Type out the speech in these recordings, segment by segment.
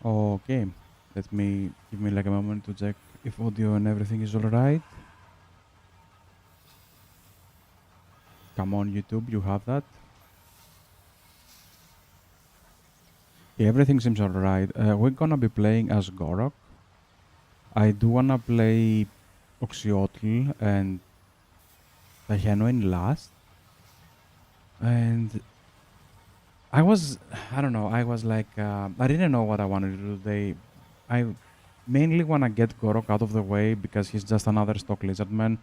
Okay, let me give me like a moment to check if audio and everything is alright. Come on, YouTube, you have that. Yeah, everything seems alright. We're gonna be playing as Gor-rok. I do wanna play Oxiotl and tw-wh3 last. And I don't know, I was like, I didn't know what I wanted to do today. I mainly wanna get Gor-rok out of the way because he's just another stock lizardman.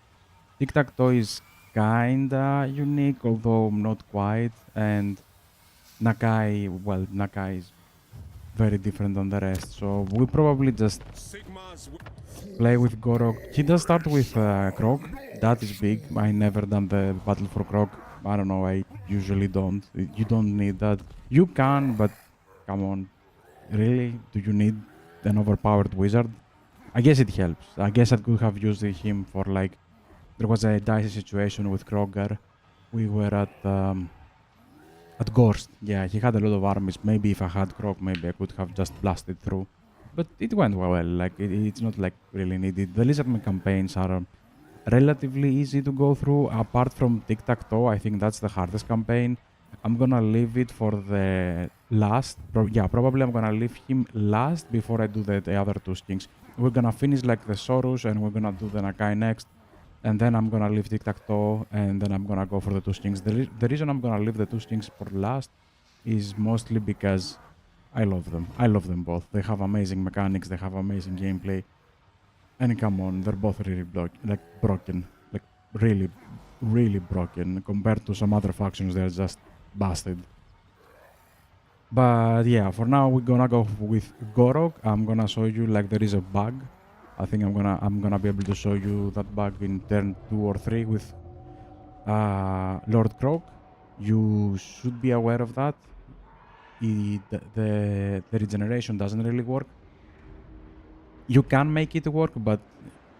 Tic-tac-toe is kinda unique, although not quite. And Nakai, well, Nakai is very different than the rest. So we'll probably just play with Gor-rok. He does start with Krog. That is big. I never done the battle for Krog. I don't know, I usually don't. You don't need that. You can, but come on. Really? Do you need an overpowered wizard? I guess it helps. I guess I could have used him for like... There was a dicey situation with Kroger. We were at Gorst. Yeah, he had a lot of armies. Maybe if I had Krog, maybe I could have just blasted through. But it went well. Like it's not like really needed. The Lizardman campaigns are relatively easy to go through. Apart from Tic-tac-toe, I think that's the hardest campaign. I'm gonna leave it for the last. Probably I'm gonna leave him last before I do the other two skins. We're gonna finish like the Sorus and we're gonna do the Nakai next. And then I'm gonna leave Tic-tac-toe and then I'm gonna go for the two skins. The reason I'm gonna leave the two skins for last is mostly because I love them. I love them both. They have amazing mechanics, they have amazing gameplay. And come on, they're both really broken. Like really, really broken. Compared to some other factions, they're just busted. But yeah, for now we're gonna go with Gor-rok. I'm gonna show you like there is a bug. I think I'm gonna be able to show you that bug in turn 2 or 3 with Lord Krog. You should be aware of that. The regeneration doesn't really work. You can make it work, but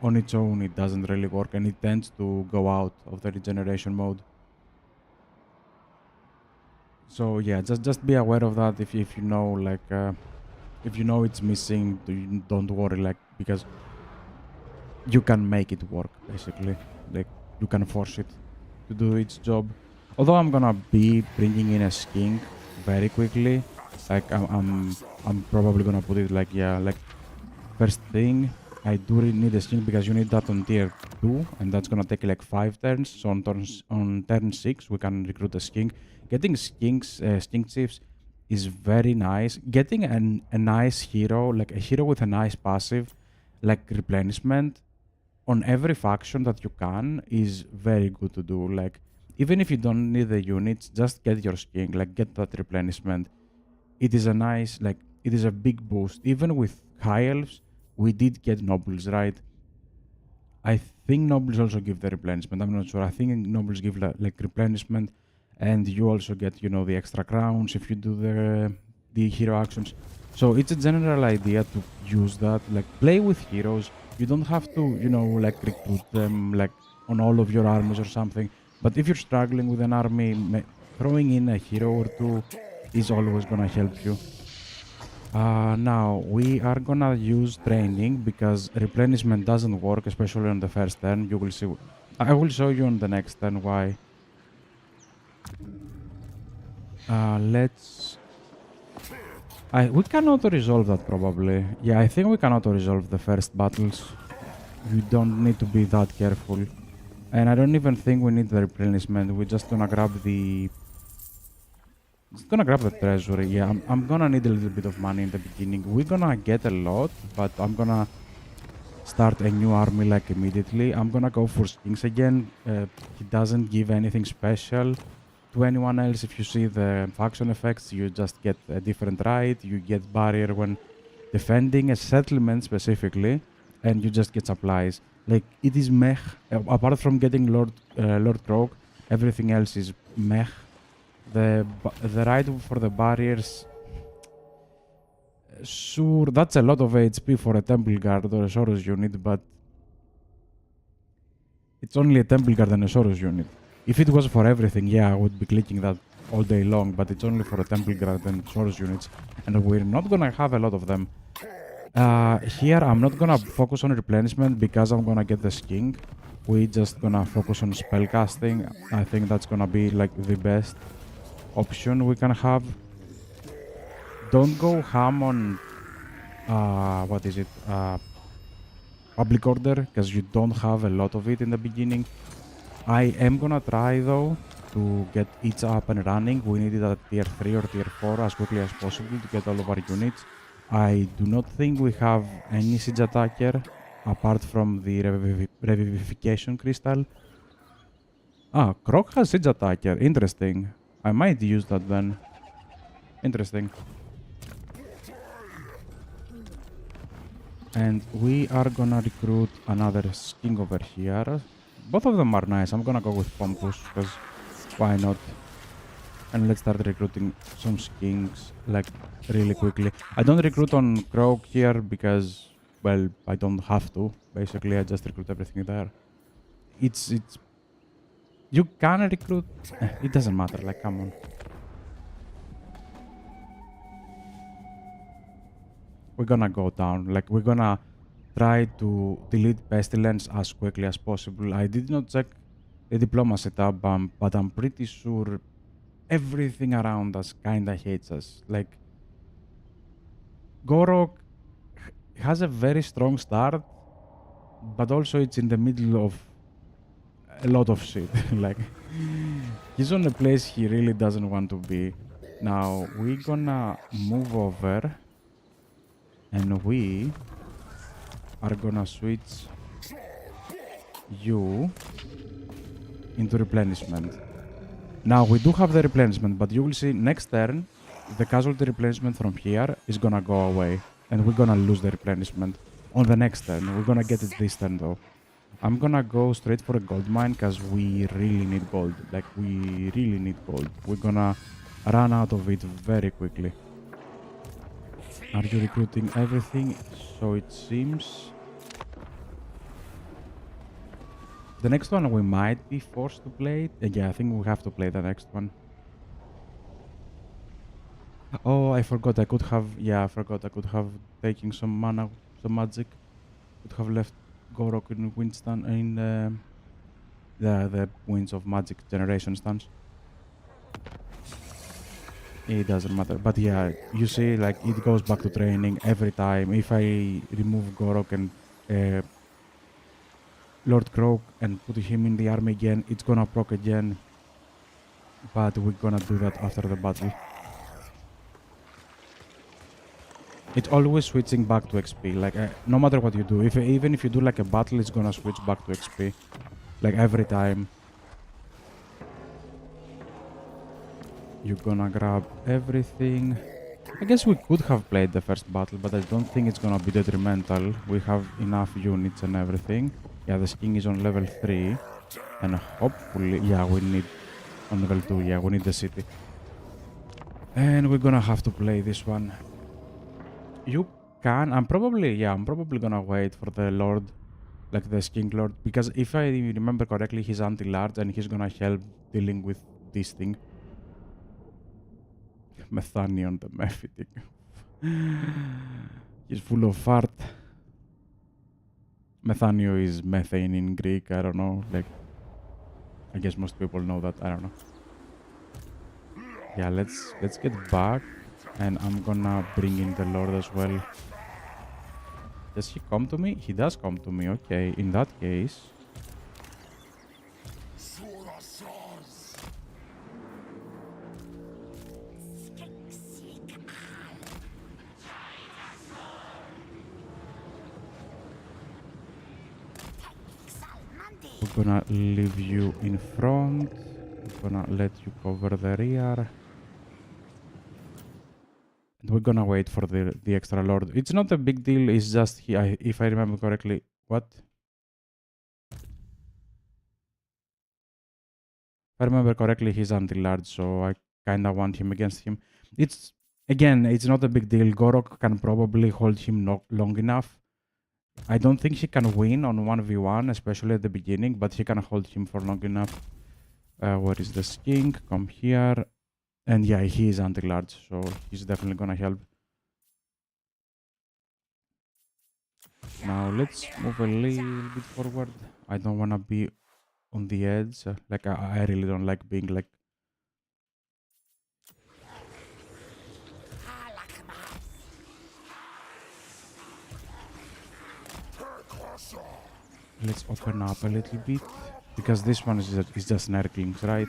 on its own it doesn't really work, and it tends to go out of the regeneration mode. So yeah, just be aware of that. If you know like if you know it's missing, don't worry, like, because you can make it work basically. Like you can force it to do its job. Although I'm gonna be bringing in a skink very quickly. Like I'm probably gonna put it like, yeah, like first thing. I do really need a skink because you need that on tier 2 and that's gonna take like 5 turns. So on turn 6 we can recruit a skink. Getting skink chiefs is very nice. Getting a nice hero, like a hero with a nice passive, like replenishment on every faction that you can, is very good to do. Like even if you don't need the units, just get your skink, like get that replenishment. It is a nice, like it is a big boost. Even with high elves, we did get nobles, right? I think nobles also give the replenishment. I'm not sure. I think nobles give like replenishment, and you also get, you know, the extra crowns if you do the hero actions. So it's a general idea to use that. Like play with heroes. You don't have to, you know, like recruit them like on all of your armies or something. But if you're struggling with an army, throwing in a hero or two is always gonna help you. Now we are gonna use training because replenishment doesn't work, especially on the first turn. You will see. I will show you on the next turn why. Let's. We can auto-resolve that probably. Yeah, I think we can auto-resolve the first battles. You don't need to be that careful. And I don't even think we need the replenishment. We're just gonna grab the... Just gonna grab the treasury. Yeah, I'm gonna need a little bit of money in the beginning. We're gonna get a lot, but I'm gonna start a new army like immediately. I'm gonna go for Skinks again. He doesn't give anything special to anyone else. If you see the faction effects, you just get a different right. You get barrier when defending a settlement specifically, and you just get supplies. Like it is meh. Apart from getting Lord Krog, everything else is meh. The right for the barriers, sure, that's a lot of HP for a Temple Guard or a Soros unit, but it's only a Temple Guard and a Soros unit. If it was for everything, yeah, I would be clicking that all day long, but it's only for a Temple Guard and Source units, and we're not gonna have a lot of them. Here, I'm not gonna focus on replenishment because I'm gonna get the Sking. We're just gonna focus on spellcasting. I think that's gonna be like the best option we can have. Don't go ham on what is it? Public order, because you don't have a lot of it in the beginning. I am gonna try though to get each up and running. We need it at tier 3 or tier 4 as quickly as possible to get all of our units. I do not think we have any siege attacker apart from the revivification crystal. Croc has siege attacker. Interesting. I might use that then. Interesting. And we are gonna recruit another Sking over here. Both of them are nice. I'm gonna go with Pompous, because why not? And let's start recruiting some Skings, like, really quickly. I don't recruit on Croak here because, well, I don't have to. Basically, I just recruit everything there. It's... You can recruit... it doesn't matter, like, come on. We're gonna go down. Like, we're gonna try to delete Pestilence as quickly as possible. I did not check the Diplomacy tab, but I'm pretty sure everything around us kinda hates us. Like, Gor-rok has a very strong start, but also it's in the middle of a lot of shit. Like, he's on a place he really doesn't want to be. Now, we're gonna move over and we are gonna switch you into replenishment. Now, we do have the replenishment, but you will see next turn, the casualty replenishment from here is gonna go away, and we're gonna lose the replenishment on the next turn. We're gonna get it this turn, though. I'm gonna go straight for a gold mine, because we really need gold. Like, we really need gold. We're gonna run out of it very quickly. Are you recruiting everything? So it seems... The next one we might be forced to play. Yeah, I think we have to play the next one. Oh, I forgot I could have... Yeah, I forgot I could have taken some mana, some magic. Could have left Gor-rok in Winston in the Winds of Magic generation stance. It doesn't matter. But yeah, you see, like, it goes back to training every time. If I remove Gor-rok and Lord Croak and put him in the army again, it's gonna proc again. But we're gonna do that after the battle. It's always switching back to XP. Like, no matter what you do. Even if you do like a battle, it's gonna switch back to XP. Like, every time. You're gonna grab everything. I guess we could have played the first battle, but I don't think it's gonna be detrimental. We have enough units and everything. Yeah, the King is on level 3. And hopefully... Yeah, we need... On level 2, yeah, we need the city. And we're gonna have to play this one. You can... I'm probably gonna wait for the Lord. Like, the King Lord. Because if I remember correctly, he's anti-large and he's gonna help dealing with this thing. Methanion the Mephitic. He's full of fart. Methanio is methane in Greek, I don't know. Like, I guess most people know that, I don't know. Yeah, let's get back. And I'm gonna bring in the Lord as well. Does he come to me? He does come to me, okay. In that case... We're gonna leave you in front. We're gonna let you cover the rear. And we're gonna wait for the extra Lord. It's not a big deal, it's just if I remember correctly... What? If I remember correctly, he's anti-large, so I kinda want him against him. It's... Again, it's not a big deal. Gor-rok can probably hold him long enough. I don't think he can win on 1v1, especially at the beginning, but he can hold him for long enough. Where is the King? Come here. And yeah, he is anti-large, so he's definitely gonna help. Now let's move a little bit forward. I don't wanna be on the edge. Like I really don't like being like. Let's open up a little bit because this one is just Nerklings, right?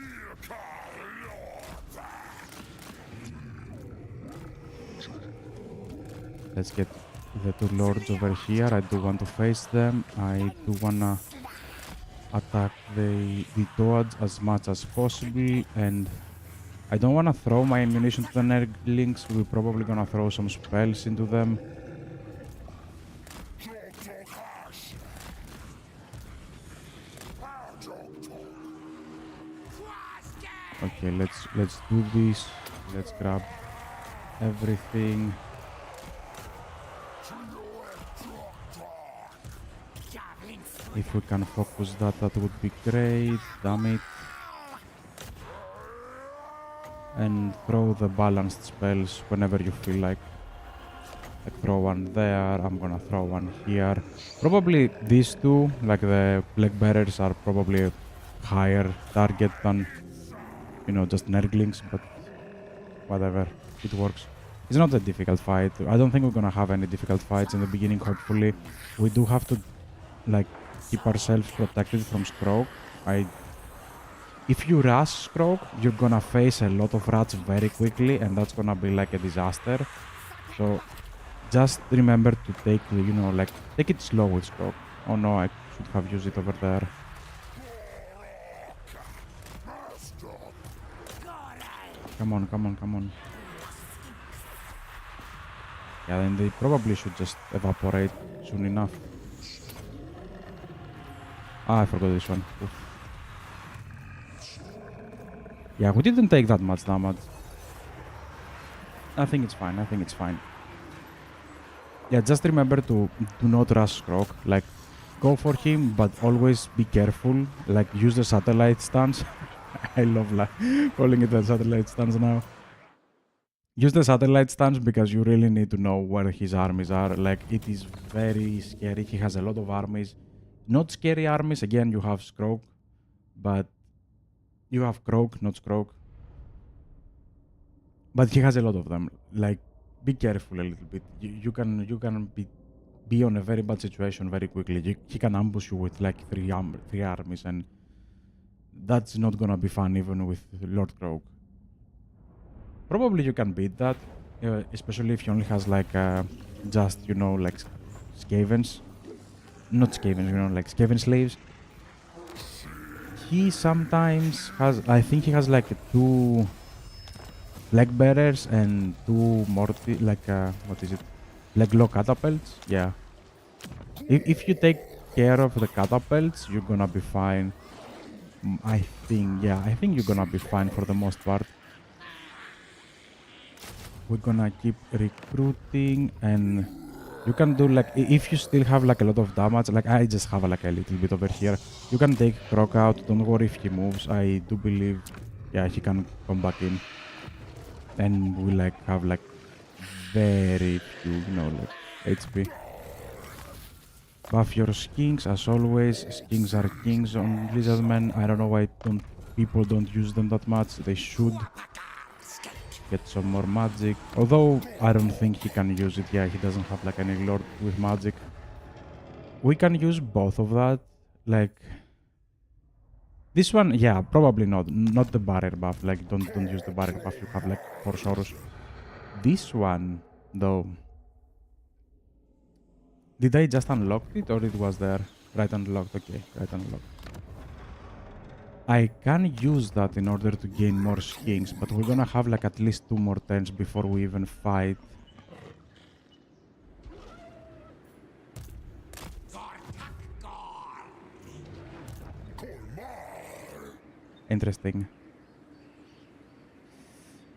Let's get the two lords over here. I do want to face them. I do wanna attack the toads as much as possible, and I don't wanna throw my ammunition to the Nerklings. We're probably gonna throw some spells into them. Okay, let's do this. Let's grab everything. If we can focus that, that would be great. Damn it. And throw the balanced spells whenever you feel like. Like throw one there, I'm gonna throw one here. Probably these two, like the Plague Bearers, are probably a higher target than, you know, just Nerglings, but whatever, it works. It's not a difficult fight. I don't think we're gonna have any difficult fights in the beginning, hopefully. We do have to, like, keep ourselves protected from Scroak. If you rush Scroak, you're gonna face a lot of rats very quickly, and that's gonna be like a disaster. So just remember to take the, you know, like, take it slow with Scroak. Oh no, I should have used it over there. Come on, come on, come on. Yeah, then they probably should just evaporate soon enough. Ah, I forgot this one. Oof. Yeah, we didn't take that much damage. I think it's fine, I think it's fine. Yeah, just remember to do not rush Scroak. Like, go for him, but always be careful. Like, use the satellite stance. I love calling it the satellite stance now. Use the satellite stance because you really need to know where his armies are. Like, it is very scary. He has a lot of armies. Not scary armies. Again, you have Scroak, but you have Croak, not Scroak. But he has a lot of them. Like, be careful a little bit. You can be on a very bad situation very quickly. He can ambush you with like three armies, and that's not gonna be fun even with Lord Croak. Probably you can beat that, especially if he only has like just, you know, like Skavens. Not Skavens, you know, like Skaven slaves. He sometimes has, I think he has like two Plague Bearers and two like, what is it? Leglock catapults? Yeah. If you take care of the catapults, you're gonna be fine. I think you're gonna be fine for the most part. We're gonna keep recruiting, and you can do like, if you still have like a lot of damage, like I just have like a little bit over here, you can take Croc out. Don't worry if he moves. I do believe, yeah, he can come back in. And we like have like very few, you know, like HP. Buff your skinks as always. Skinks are kings on Lizardmen. I don't know why people don't use them that much. They should get some more magic. Although I don't think he can use it. Yeah, he doesn't have like any lord with magic. We can use both of that. Like this one, yeah, probably not. Not the barrier buff. Like don't use the barrier buff. You have like 4 Soros. This one, though. Did I just unlock it or it was there? Right unlocked, okay, right unlocked. I can use that in order to gain more skins, but we're gonna have like at least 2 more turns before we even fight. Interesting.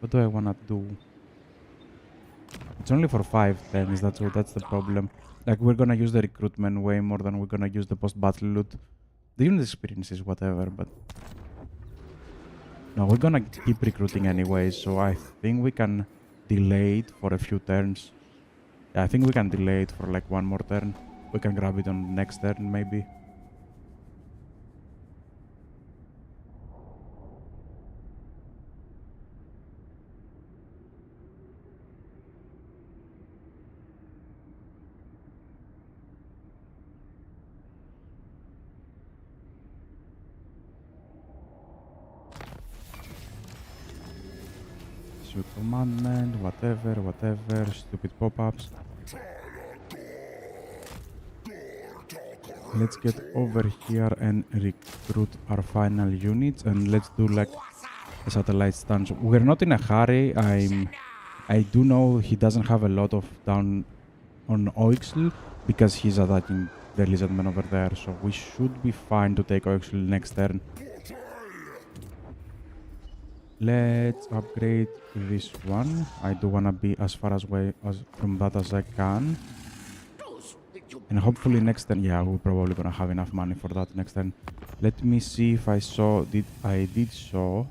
What do I wanna do? It's only for 5 turns, that's the problem. Like, we're gonna use the recruitment way more than we're gonna use the post-battle loot. The unit experience is whatever, but... No, we're gonna keep recruiting anyway, so I think we can delay it for a few turns. Yeah, I think we can delay it for like one more turn. We can grab it on next turn, maybe. Shoot commandment, whatever, stupid pop-ups. Let's get over here and recruit our final units, and let's do like a satellite stance. We're not in a hurry. I do know he doesn't have a lot of down on Oixl because he's attacking the lizardman over there, so we should be fine to take Oixl next turn. Let's upgrade this one. I do wanna be as far away from that as I can. And hopefully next turn, yeah, we're probably gonna have enough money for that next turn. Let me see if I saw, I did saw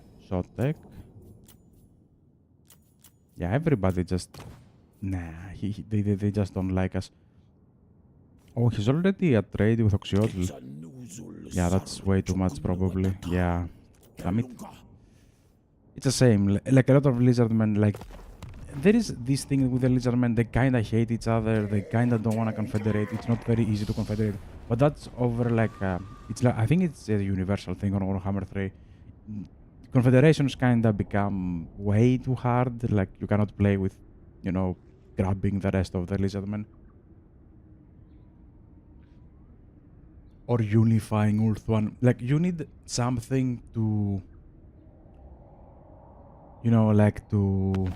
tech. Yeah, everybody just, nah, they just don't like us. Oh, he's already at trade with Oxiotl. Yeah, that's way too much probably. Yeah, damn it. It's the same, like a lot of lizardmen, like, there is this thing with the lizardmen, they kinda hate each other, they kinda don't wanna confederate, it's not very easy to confederate, but that's over like, it's like, I think it's a universal thing on Warhammer 3. Confederations kinda become way too hard, like you cannot play with, you know, grabbing the rest of the lizardmen. Or unifying Ulth-1, like you need something to, you know, like to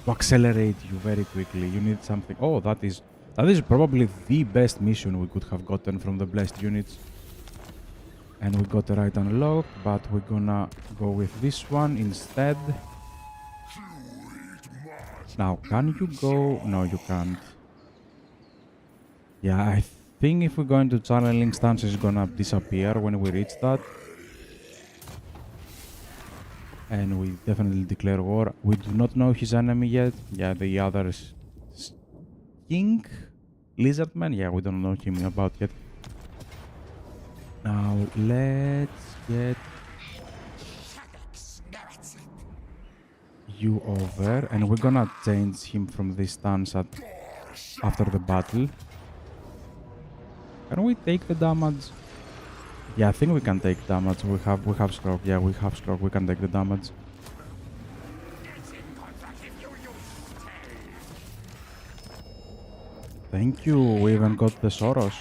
accelerate you very quickly. You need something. Oh, that is probably the best mission we could have gotten from the blessed units. And we got the right unlock, but we're gonna go with this one instead. Now, can you go? No, you can't. Yeah, I think if we're going to channeling stance, it's gonna disappear when we reach that. And we definitely declare war. We do not know his enemy yet. Yeah, the other King Lizardman. Yeah, we don't know him about yet. Now let's get you over, and we're gonna change him from this stance after the battle. Can we take the damage? Yeah, I think we can take damage. We have stroke. Yeah, we have stroke. We can take the damage. Thank you. We even got the Soros.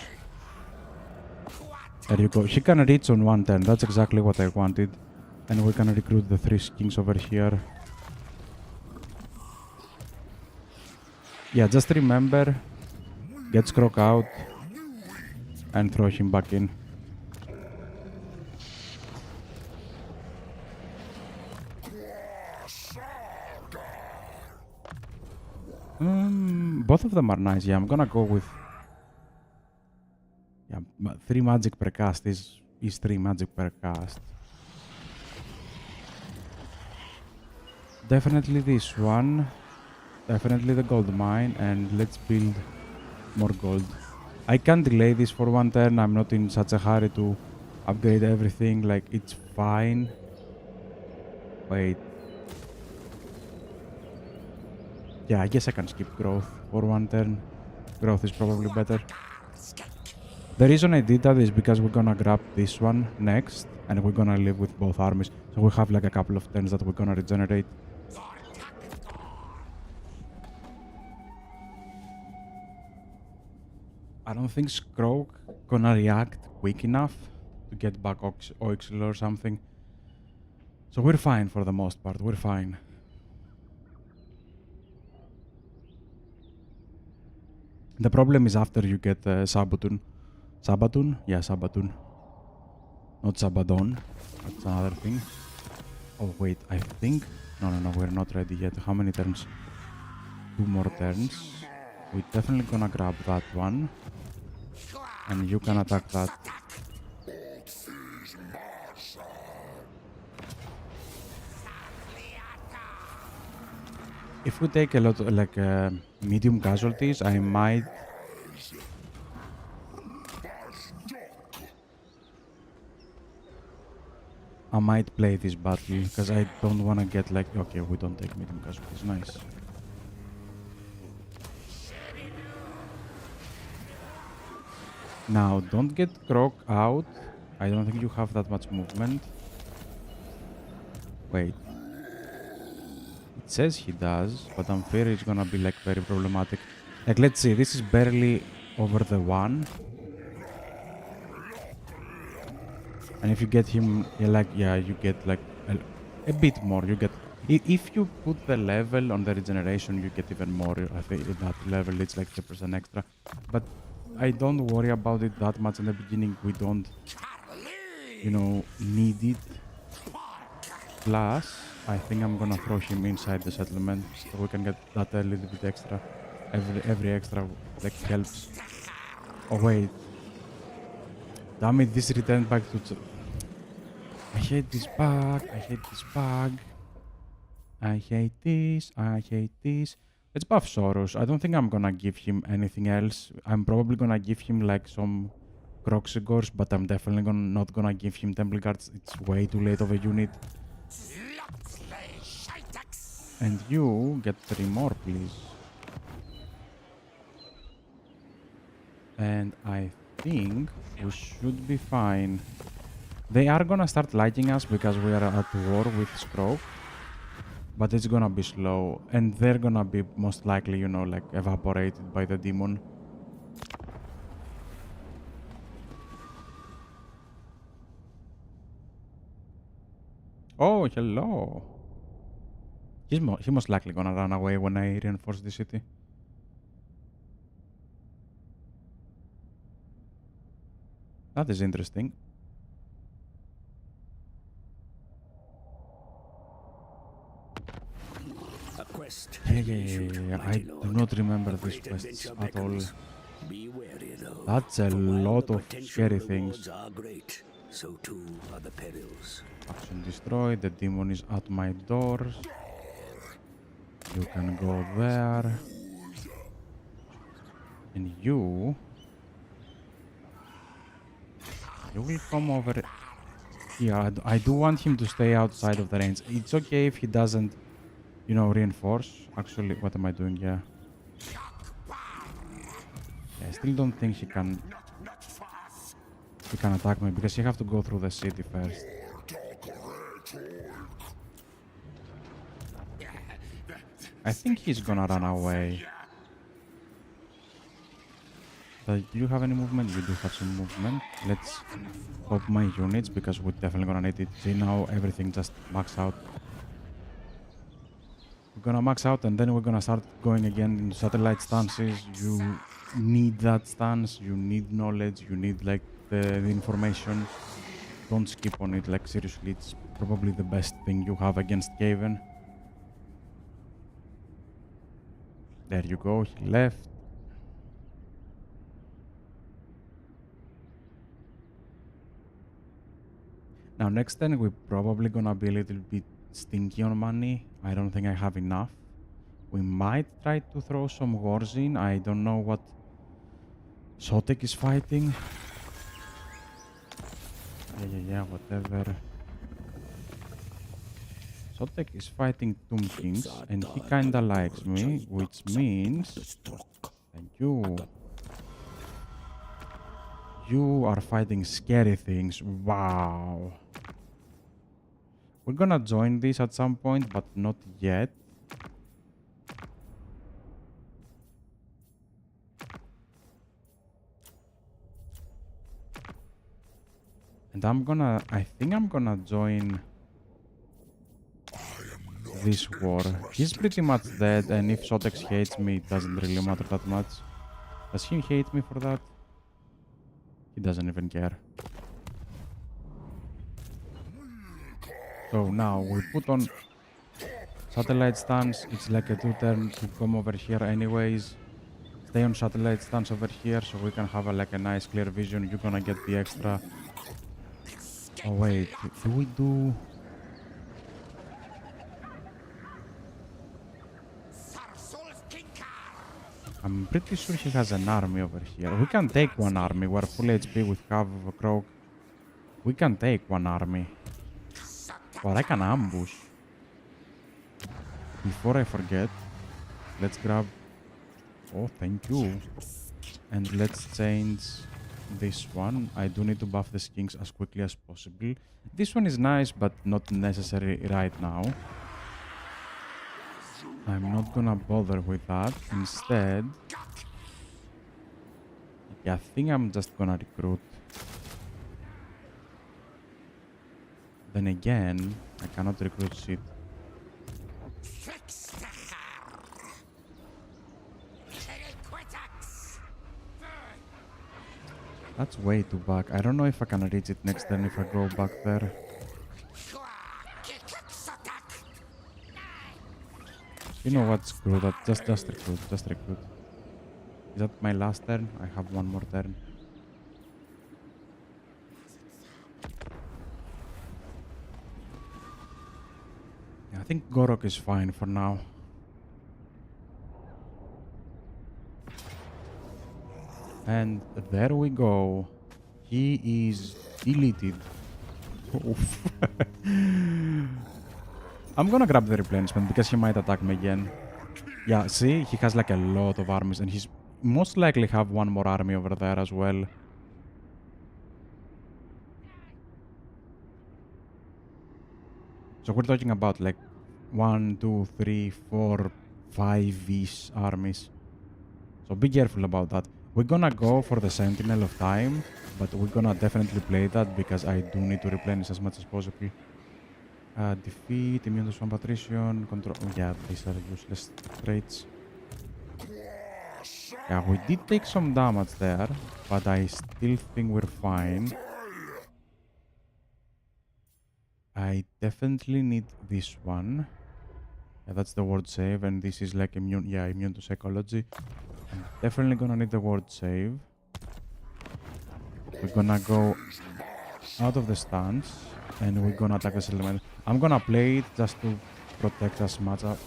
There you go. He can reach on 110. That's exactly what I wanted. And we're gonna recruit the 3 kings over here. Yeah, just remember, get Skrok out and throw him back in. Both of them are nice. Yeah, I'm gonna go with, yeah, 3 magic per cast is 3 magic per cast. Definitely this one. Definitely the gold mine, and let's build more gold. I can delay this for 1 turn. I'm not in such a hurry to upgrade everything. Like, it's fine. Wait. Yeah, I guess I can skip growth for 1 turn. Growth is probably better. The reason I did that is because we're gonna grab this one next, and we're gonna live with both armies. So we have like a couple of turns that we're gonna regenerate. I don't think Skrok gonna react quick enough to get back Oixl or something. So we're fine for the most part, we're fine. The problem is after you get Sabatun. Sabatun? Yeah, Sabatun. Not Sabadon. That's another thing. Oh wait, I think... No, we're not ready yet. How many turns? 2 more turns. We're definitely gonna grab that one. And you can attack that. If we take a lot of, like medium casualties, I might play this battle because I don't want to get like, okay, we don't take medium casualties. Nice. Now, don't get Grok out. I don't think you have that much movement. Wait. It says he does, but I'm afraid it's gonna be like very problematic. Like, let's see, this is barely over the 1. And if you get him, you get like a bit more. You get, if you put the level on the regeneration, you get even more. I think at that level, it's like 3% extra. But I don't worry about it that much in the beginning. We don't, need it. Plus, I think I'm gonna throw him inside the settlement so we can get that a little bit extra. Every extra like helps. Oh wait. Damn it, this returned back to... I hate this bug. I hate this bug. I hate this. I hate this. Let's buff Soros. I don't think I'm gonna give him anything else. I'm probably gonna give him like some Croxigors, but I'm definitely not gonna give him Temple Guards. It's way too late of a unit. And you get 3 more, please. And I think we should be fine. They are gonna start liking us because we are at war with Scrope. But it's gonna be slow. And they're gonna be most likely, like evaporated by the demon. Oh, hello. He most likely gonna run away when I reinforce the city. That is interesting. Yeah. I do not remember these quests at all. That's a lot of scary things. So too are the perils. Action destroyed. The demon is at my doors. You can go there. And you will come over here. I do want him to stay outside of the range. It's okay if he doesn't, reinforce. Actually, what am I doing here? Yeah, I still don't think he can attack me because he have to go through the city first. I think he's gonna run away. Do you have any movement? You do have some movement. Let's pop my units because we're definitely gonna need it. See, now everything just max out. We're gonna max out and then we're gonna start going again in satellite stances. You need that stance, you need knowledge, you need like the information. Don't skip on it, like seriously, it's probably the best thing you have against Gaven. There you go, he left. Now next turn we're probably gonna be a little bit stinky on money. I don't think I have enough. We might try to throw some wars in. I don't know what Sotek is fighting. Yeah, whatever. Sotek is fighting Tomb Kings and he kinda likes me, which means... Thank you. You are fighting scary things. Wow. We're gonna join this at some point, but not yet. And I think I'm gonna join this war. He's pretty much dead, and if Sotex hates me, it doesn't really matter that much. Does he hate me for that? He doesn't even care. So now we put on satellite stance. It's like a 2-turn to come over here anyways. Stay on satellite stance over here so we can have like a nice clear vision. You're gonna get the extra. Oh wait, do we do... I'm pretty sure he has an army over here. We can take one army. We're full HP with half of a croak. We can take one army. But I can ambush. Before I forget, let's grab... Oh, thank you. And let's change this one. I do need to buff the skinks as quickly as possible. This one is nice, but not necessary right now. I'm not gonna bother with that. Instead, yeah, I think I'm just gonna recruit. Then again, I cannot recruit shit. That's way too back. I don't know if I can reach it next turn if I go back there. You know what? Screw that. Just recruit. Just recruit. Is that my last turn? I have one more turn. Yeah, I think Gor-rok is fine for now. And there we go. He is deleted. Oof. I'm gonna grab the replenishment because he might attack me again. Yeah, see? He has like a lot of armies and he's most likely have one more army over there as well. So we're talking about like 1, 2, 3, 4, 5-ish armies. So be careful about that. We're gonna go for the Sentinel of Time, but we're gonna definitely play that because I do need to replenish as much as possible. Defeat, immune to swamp attrition, control... Oh, yeah, these are useless traits. Yeah, we did take some damage there, but I still think we're fine. I definitely need this one. Yeah, that's the word save, and this is like immune... Yeah, immune to psychology. I'm definitely gonna need the word save. We're gonna go out of the stance, and we're gonna attack the settlement. I'm gonna play it just to protect as much of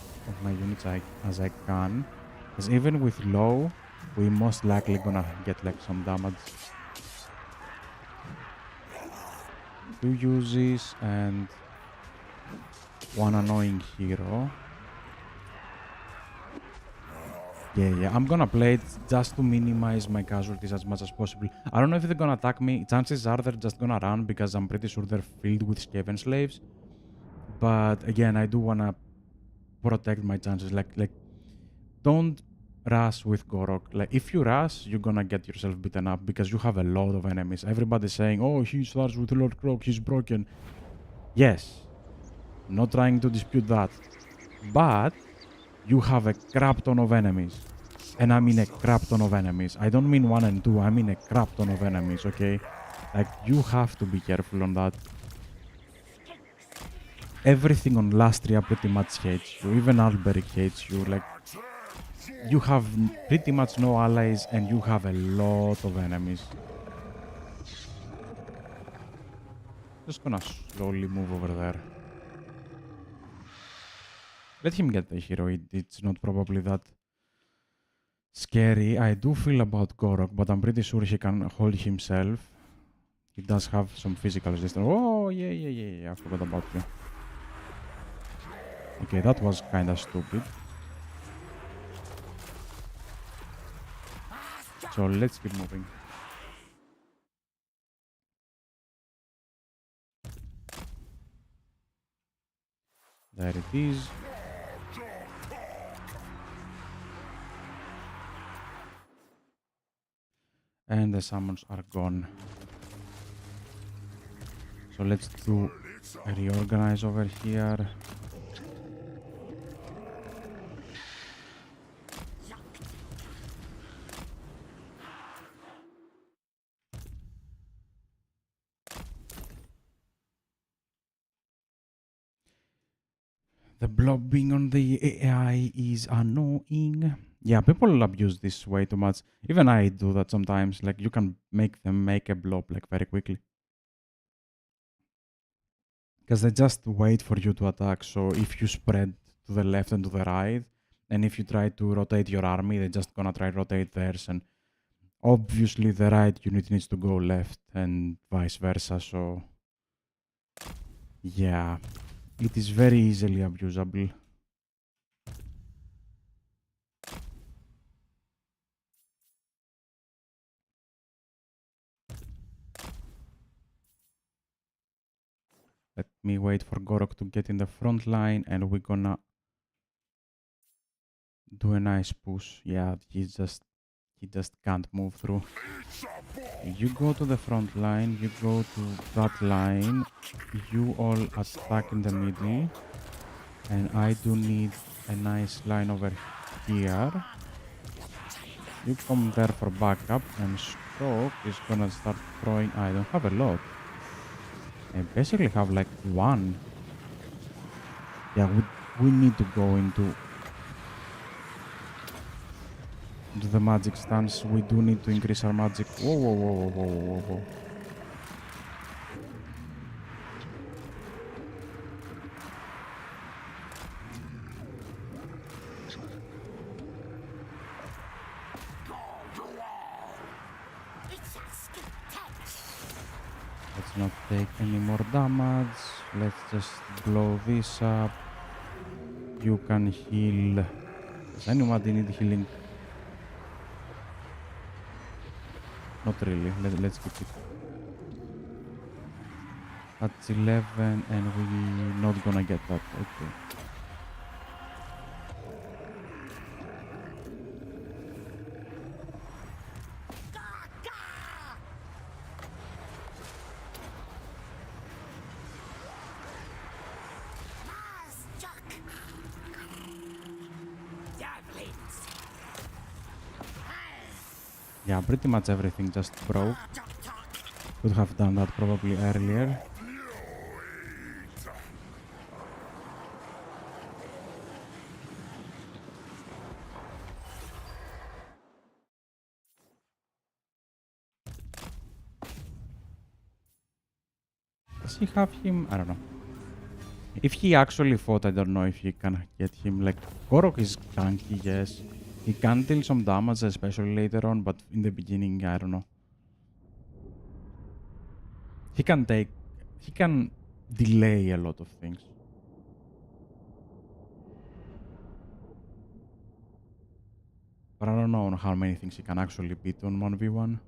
my units as I can. Because even with low, we most likely gonna get like some damage. 2 uses and 1 annoying hero. Yeah, I'm gonna play it just to minimize my casualties as much as possible. I don't know if they're gonna attack me. Chances are they're just gonna run because I'm pretty sure they're filled with Skaven slaves. But again, I do wanna protect my chances. Like, don't rush with Gor-rok. Like, if you rush, you're gonna get yourself beaten up because you have a lot of enemies. Everybody's saying, oh, he starts with Lord Croak, he's broken. Yes, not trying to dispute that. But you have a crap ton of enemies. And I mean a crap ton of enemies. I don't mean 1 and 2, I mean a crap ton of enemies, okay? Like, you have to be careful on that. Everything on Lastria pretty much hates you. Even Alberic hates you. Like, you have pretty much no allies and you have a lot of enemies. Just gonna slowly move over there. Let him get the hero. It's not probably that scary. I do feel about Gor-rok, but I'm pretty sure he can hold himself. He does have some physical resistance. Oh, yeah. I forgot about you. Okay, that was kinda stupid. So let's keep moving. There it is. And the summons are gone. So let's do a reorganize over here. The blobbing on the AI is annoying. Yeah, people abuse this way too much. Even I do that sometimes. Like, you can make them make a blob like very quickly. Because they just wait for you to attack. So if you spread to the left and to the right, And if you try to rotate your army, they're just gonna try to rotate theirs, and obviously the right unit needs to go left and vice versa, so yeah, it is very easily abusable. Let me wait for Gor-rok to get in the front line, and we're gonna do a nice push. Yeah, he just can't move through. You go to the front line, you go to that line, you all attack in the middle, and I do need a nice line over here. You come there for backup, and Stroke is gonna start throwing. I don't have a lot. I basically have like one. Yeah, we need to go into the magic stance. We do need to increase our magic. Whoa, whoa, whoa, whoa, whoa, whoa, whoa. Let's not take any more damage. Let's just blow this up. You can heal. Does anybody need healing? Not really. Let's keep it. That's 11 and we're not gonna get that. Okay. Yeah, pretty much everything just broke. Could have done that probably earlier. Does he have him? I don't know. If he actually fought, I don't know if he can get him. Like, Gor-rok is tanky, yes. He can deal some damage, especially later on, but in the beginning, I don't know. He can delay a lot of things. But I don't know how many things he can actually beat on 1v1.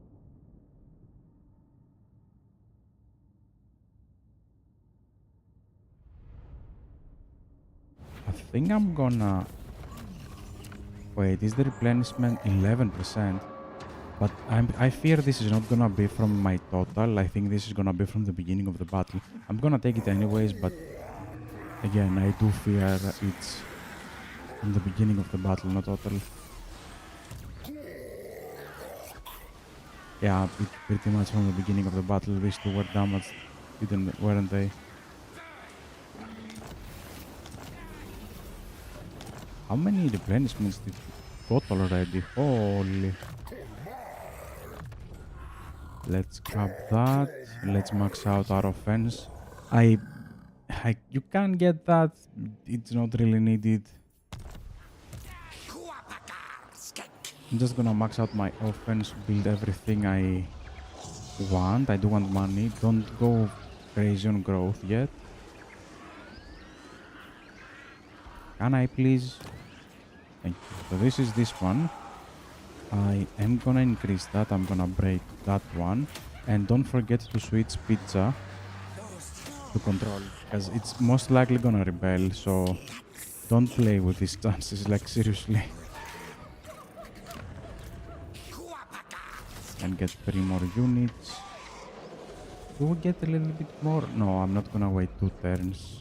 I think I'm gonna... Wait, is the replenishment 11%? But I fear this is not gonna be from my total. I think this is gonna be from the beginning of the battle. I'm gonna take it anyways, but again, I do fear it's from the beginning of the battle, not total. Yeah, pretty much from the beginning of the battle, these two were damaged, weren't they? How many replenishments did we got already? Holy. Let's grab that. Let's max out our offense. You can get that. It's not really needed. I'm just gonna max out my offense, build everything I want. I do want money. Don't go crazy on growth yet. Can I please? Thank you. So this is this one. I am gonna increase that. I'm gonna break that one. And don't forget to switch pizza to control, because it's most likely gonna rebel, so don't play with these chances, like seriously. And get 3 more units. Do we get a little bit more? No, I'm not gonna wait 2 turns.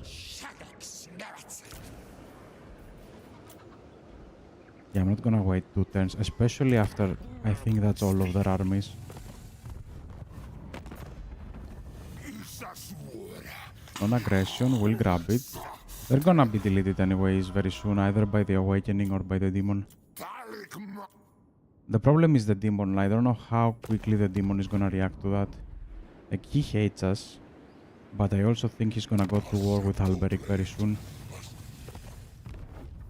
Yeah, I'm not gonna wait 2 turns, especially after I think that's all of their armies. Non-aggression, we'll grab it. They're gonna be deleted anyways very soon, either by the awakening or by the demon. The problem is the demon. I don't know how quickly the demon is gonna react to that. Like, he hates us, but I also think he's gonna go to war with Alberic very soon.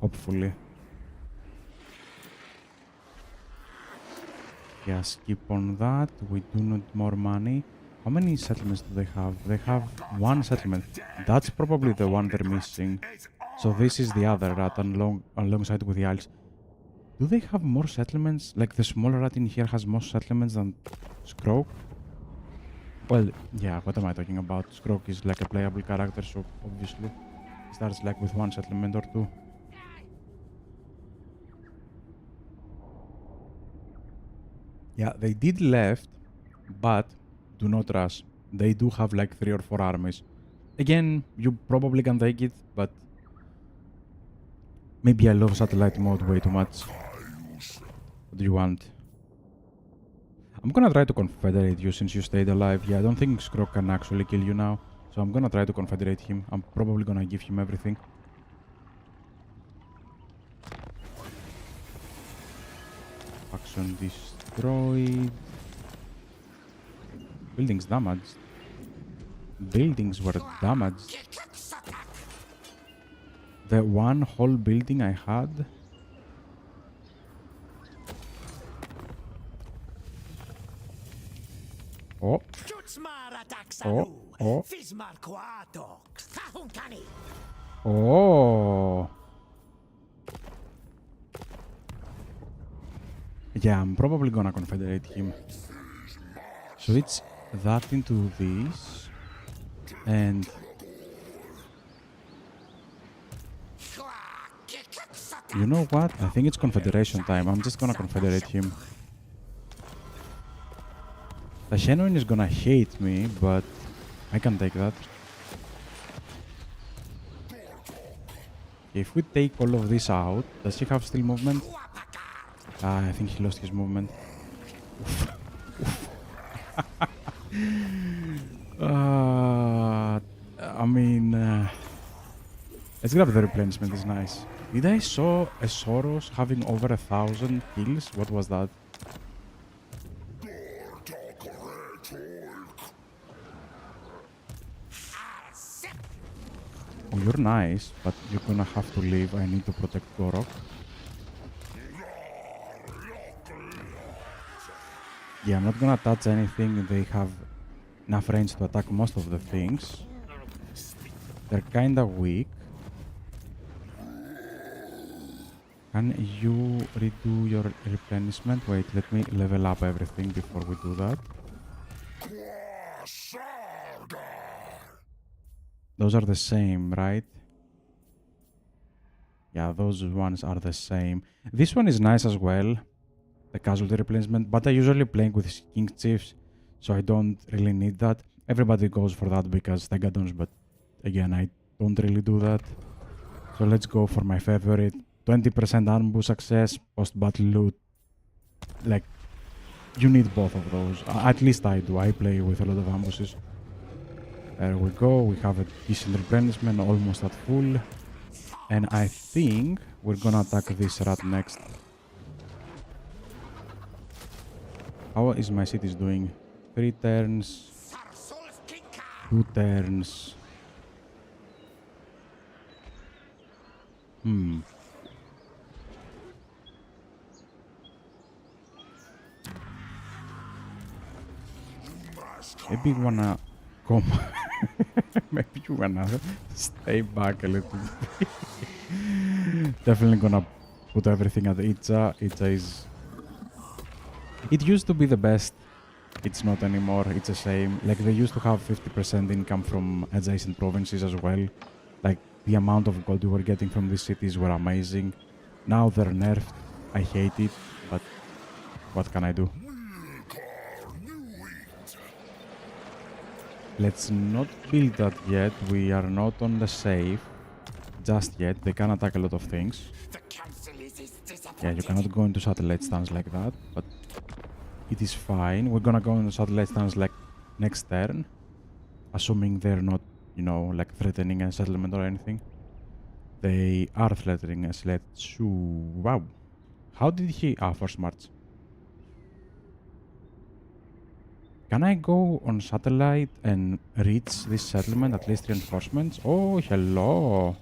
Hopefully. Yeah, skip on that. We do need more money. How many settlements do they have? They have one settlement. That's probably the one they're missing. So this is the other rat alongside with the Isles. Do they have more settlements? Like the smaller rat in here has more settlements than Skrok? Well, yeah, what am I talking about? Skrok is like a playable character, so obviously he starts like with one settlement or two. Yeah, they did left, but do not rush. They do have like 3 or 4 armies. Again, you probably can take it, but maybe I love satellite mode way too much. What do you want? I'm gonna try to confederate you since you stayed alive. Yeah, I don't think Skrok can actually kill you now, so I'm gonna try to confederate him. I'm probably gonna give him everything. Faction destroyed. Buildings damaged. Buildings were damaged. The one whole building I had. Oh. Oh. Oh. Oh. Yeah, I'm probably gonna confederate him. Switch that into this. And you know what? I think it's confederation time. I'm just gonna confederate him. The Genuine is gonna hate me, but I can take that. If we take all of this out, does he have still movement? I think he lost his movement. I mean, let's grab the replenishment, it's nice. Did I saw a Soros having over 1,000 kills? What was that? Oh, you're nice, but you're gonna have to leave. I need to protect Gor-rok. Yeah, I'm not gonna touch anything. They have enough range to attack most of the things. They're kinda weak. Can you redo your replenishment? Wait, let me level up everything before we do that. Those are the same, right? Yeah, those ones are the same. This one is nice as well, the casualty replenishment, but I usually play with King Chiefs, so I don't really need that. Everybody goes for that because Stegadons, but again, I don't really do that. So let's go for my favorite. 20% ambush success, post-battle loot. Like, you need both of those. At least I do. I play with a lot of ambushes. There we go. We have a decent replenishment, almost at full. And I think we're gonna attack this rat next. How is my cities doing? 3 turns. 2 turns. Maybe you wanna come. Maybe you wanna stay back a little bit. Definitely gonna put everything at Itza. Itza is. It used to be the best. It's not anymore. It's a shame. Like they used to have 50% income from adjacent provinces as well. Like the amount of gold we were getting from these cities were amazing. Now they're nerfed. I hate it, but what can I do? Let's not build that yet. We are not on the safe just yet. They can attack a lot of things. Yeah, you cannot go into satellite stance like that, but it is fine. We're gonna go into satellite stance like next turn, assuming they're not, you know, like threatening a settlement or anything. They are threatening us. Let's wow. How did he force march? Can I go on satellite and reach this settlement, at least reinforcements? Oh, hello.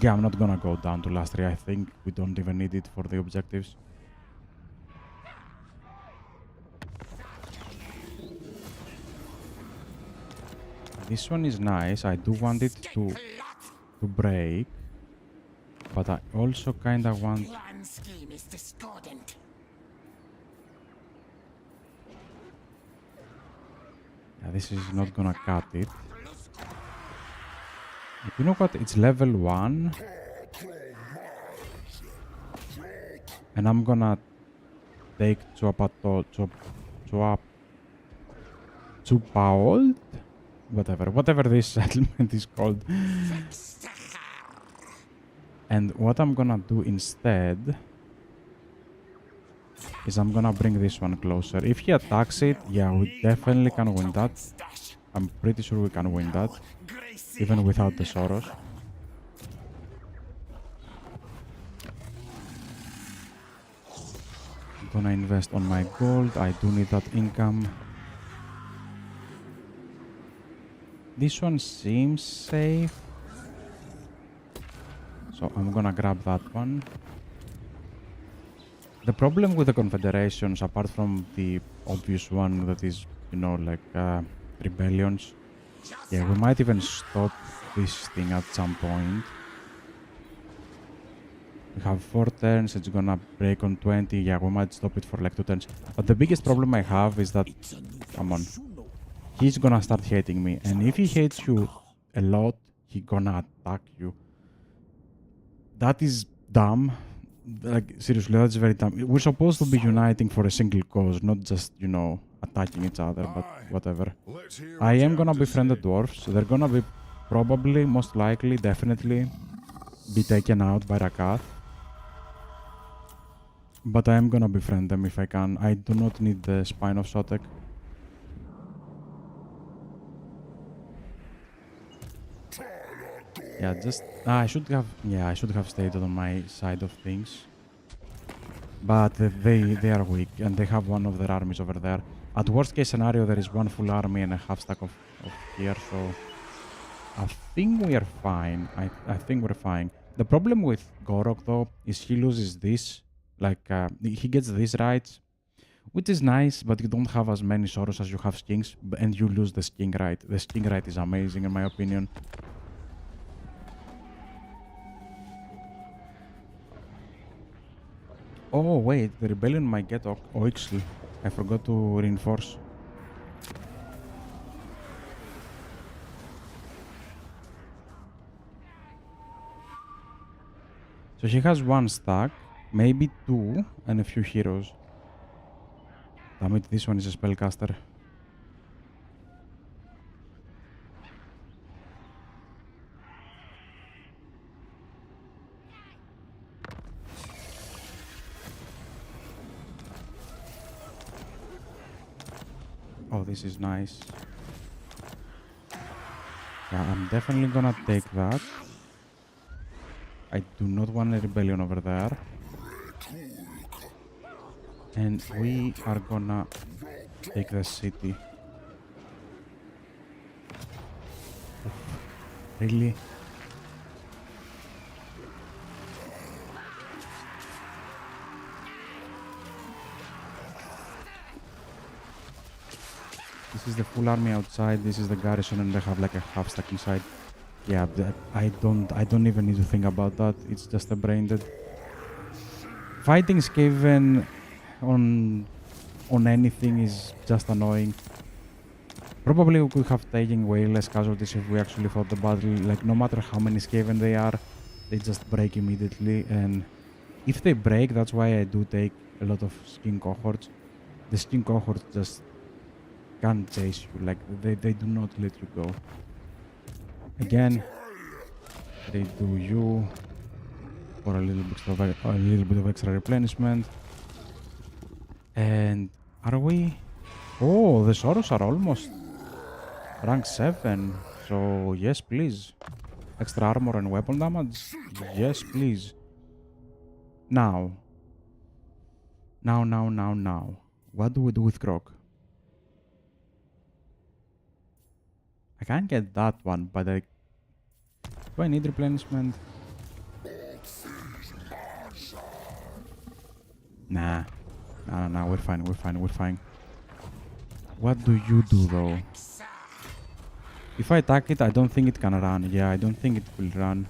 Yeah, I'm not gonna go down to last 3. I think we don't even need it for the objectives. This one is nice. I do want it to break, but I also kind of want. Plan scheme is discordant. Yeah, this is not gonna cut it. You know what? It's level 1. And I'm gonna take tw-wh3, whatever this settlement is called. And what I'm gonna do instead is I'm gonna bring this one closer. If he attacks it, yeah, we definitely can win that. I'm pretty sure we can win that, even without the Soros. I'm gonna invest on my gold. I do need that income. This one seems safe, so I'm gonna grab that one. The problem with the confederations, apart from the obvious one that is, you know, like rebellions, yeah, we might even stop this thing at some point. We have 4 turns, it's gonna break on 20, yeah, we might stop it for like 2 turns. But the biggest problem I have is that, come on, he's gonna start hating me, and if he hates you a lot, he's gonna attack you. That is dumb. Like, seriously, that's very dumb. We're supposed to be uniting for a single cause, not just, you know, attacking each other, but whatever. I am gonna befriend the dwarves, so they're gonna be probably, most likely, definitely be taken out by Rakath. But I am gonna befriend them if I can. I do not need the Spine of Sotek. Yeah, just I should have stayed on my side of things. But they are weak and they have one of their armies over there. At worst case scenario, there is one full army and a half stack of here, so I think we are fine. I think we're fine. The problem with Gor-rok though is he loses this, like he gets these rights, which is nice, but you don't have as many Soros as you have skins, and you lose the skin right. The skin right is amazing in my opinion. Oh wait, the rebellion might get Oixl. I forgot to reinforce. So he has 1 stack, maybe 2, and a few heroes. Damn it, this one is a spellcaster. Oh, this is nice. Yeah, I'm definitely gonna take that. I do not want a rebellion over there. And we are gonna take the city. Really? This is the full army outside, this is the garrison, and they have like a half stack inside. Yeah, I don't even need to think about that. It's just a brain dead. Fighting Skaven on anything is just annoying. Probably we could have taken way less casualties if we actually fought the battle. Like, no matter how many Skaven they are, they just break immediately. And if they break, that's why I do take a lot of skin cohorts. The skin cohorts just can't chase you. Like, they do not let you go. Again, they do you for a little bit of extra replenishment. And are we? Oh, the Soros are almost rank 7. So yes, please. Extra armor and weapon damage. Yes, please. Now. What do we do with Grog? I can't get that one, but do I need replenishment? Nah. No, we're fine. What do you do though? If I attack it, I don't think it can run. Yeah, I don't think it will run.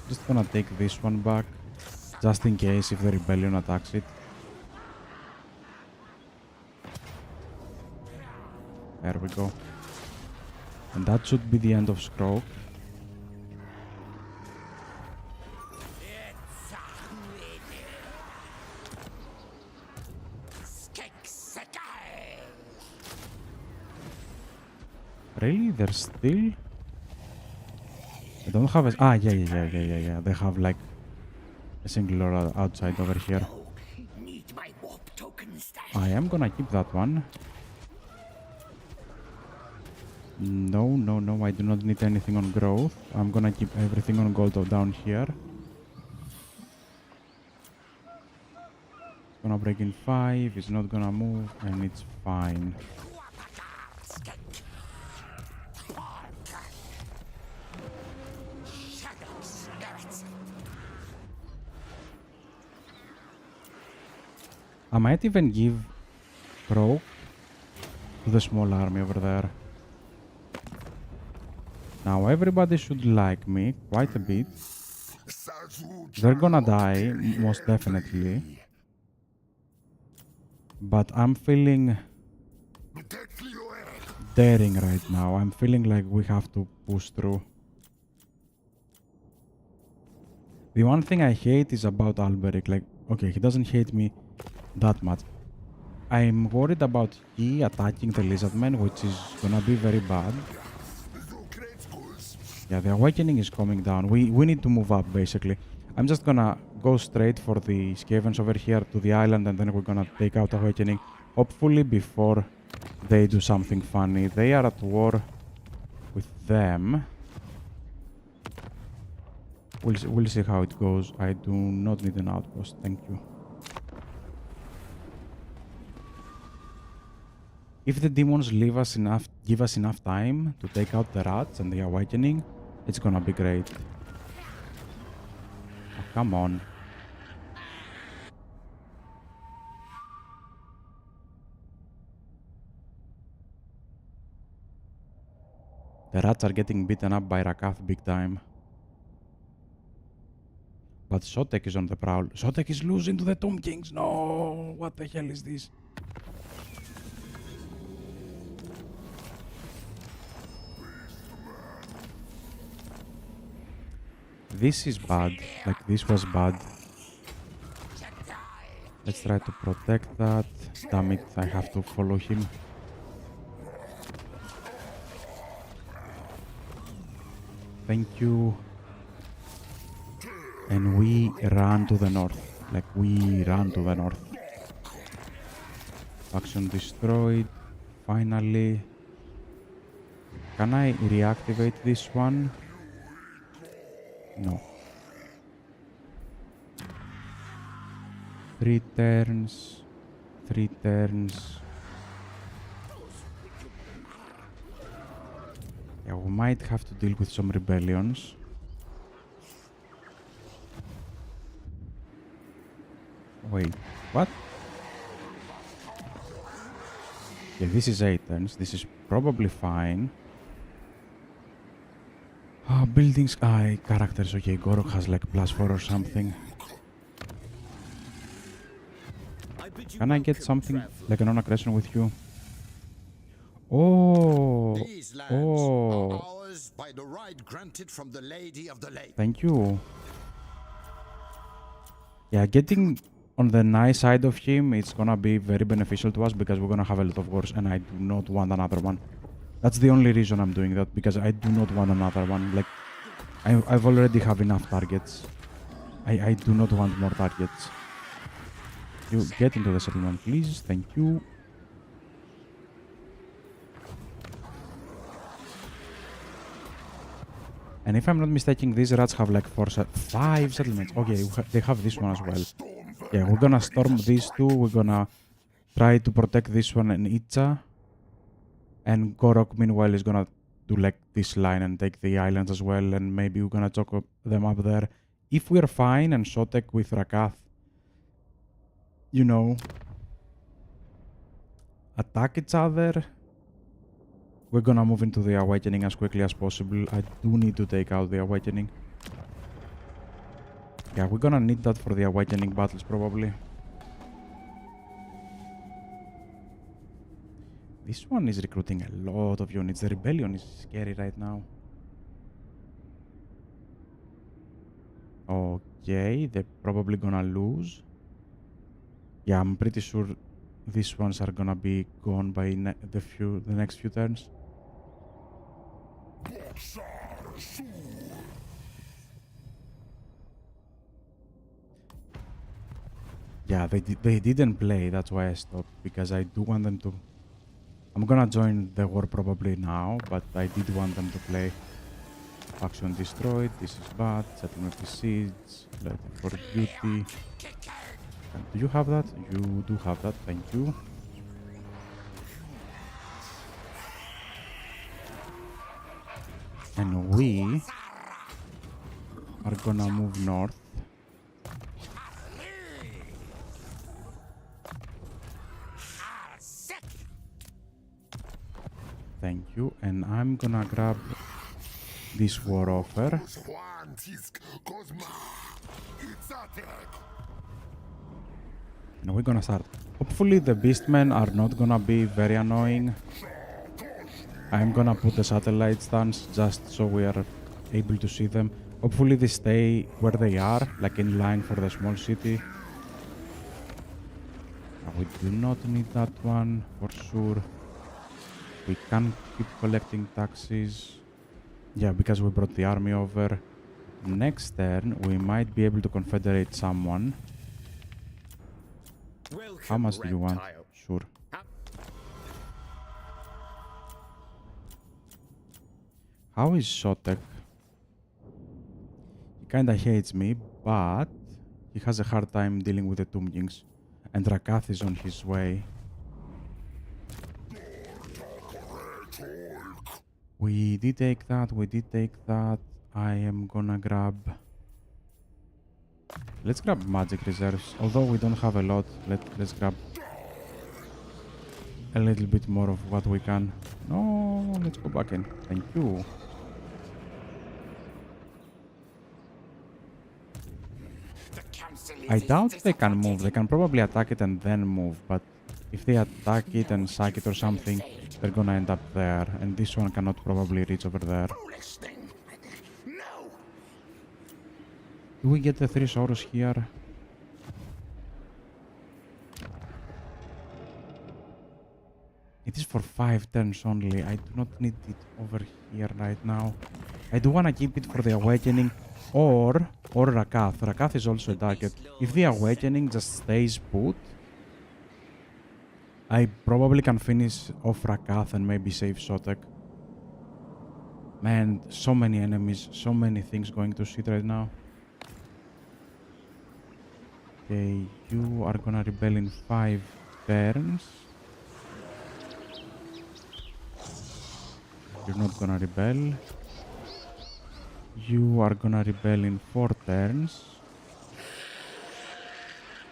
Just gonna take this one back, just in case if the rebellion attacks it. There we go. And that should be the end of Scroke. Really? There's still... I don't have a... Ah, yeah. They have like a single aura outside over here. Need my warp token stash. I am gonna keep that one. No, I do not need anything on growth. I'm gonna keep everything on gold down here. It's gonna break in 5, it's not gonna move, and it's fine. I might even give Pro to the small army over there. Now everybody should like me quite a bit. They're gonna die, most definitely. But I'm feeling daring right now. I'm feeling like we have to push through. The one thing I hate is about Alberic. Like, okay, he doesn't hate me that much. I'm worried about he attacking the Lizardmen, which is gonna be very bad. Yeah, the Awakening is coming down. We need to move up, basically. I'm just gonna go straight for the Skavens over here to the island, and then we're gonna take out Awakening. Hopefully before they do something funny. They are at war with them. We'll see how it goes. I do not need an outpost, thank you. If the demons give us enough time to take out the rats and the Awakening, it's gonna be great. Oh, come on. The rats are getting beaten up by Rakath big time. But Sotek is on the prowl. Sotek is losing to the Tomb Kings. No! What the hell is this? This is bad. Like, this was bad. Let's try to protect that. Damn it, I have to follow him. Thank you. And we run to the north. Like, we run to the north. Faction destroyed. Finally. Can I reactivate this one? No. 3 turns. 3 turns. Yeah, we might have to deal with some rebellions. Wait, what? Yeah, this is 8 turns. This is probably fine. Oh, buildings. Characters. Okay, Gor-rok has like +4 or something. Can I get something like a non-aggression with you? Oh, These lands are ours by the right granted from the Lady of the Lake. Thank you. Yeah, getting on the nice side of him, it's gonna be very beneficial to us because we're gonna have a lot of wars, and I do not want another one. That's the only reason I'm doing that, because I do not want another one. Like, I've already have enough targets. I do not want more targets. You get into the settlement, please. Thank you. And if I'm not mistaken, these rats have like 5 settlements. Okay, they have this one as well. Yeah, we're gonna storm these two. We're gonna try to protect this one and Itza. And Gor-rok, meanwhile, is gonna do like this line and take the islands as well. And maybe we're gonna choke them up there. If we're fine and Sotek with Rakath, you know, attack each other. We're gonna move into the Awakening as quickly as possible. I do need to take out the Awakening. Yeah, we're gonna need that for the Awakening battles probably. This one is recruiting a lot of units. The Rebellion is scary right now. Okay, they're probably gonna lose. Yeah, I'm pretty sure these ones are gonna be gone by the next few turns. Yeah, they didn't play. That's why I stopped, because I do want them to. I'm gonna join the war probably now, but I did want them to play. Faction destroyed. This is bad. Settlement besieged. Letter for duty. Do you have that? You do have that. Thank you. And we are gonna move north. Thank you. And I'm gonna grab this war offer. And we're gonna start. Hopefully the beastmen are not gonna be very annoying. I'm gonna put the satellite stance just so we are able to see them. Hopefully they stay where they are, like in line for the small city. We do not need that one for sure. We can keep collecting taxes. Yeah, because we brought the army over. Next turn, we might be able to confederate someone. How much do you want? Sure. How is Shotek? He kinda hates me, but he has a hard time dealing with the Tumblings. And Rakath is on his way. We did take that. I am gonna grab... Let's grab magic reserves. Although we don't have a lot, let's grab a little bit more of what we can. No, let's go back in. Thank you. I doubt they can move. They can probably attack it and then move, but if they attack it and sack it or something, they're gonna end up there, and this one cannot probably reach over there. Do we get the 3 Saurus here? It is for 5 turns only. I do not need it over here right now. I do want to keep it for the Awakening or Rakath. Rakath is also a target. If the Awakening just stays put, I probably can finish off Rakath and maybe save Shotek. Man, so many enemies, so many things going to shit right now. Okay, you are gonna rebel in 5 turns. You're not gonna rebel. You are gonna rebel in 4 turns.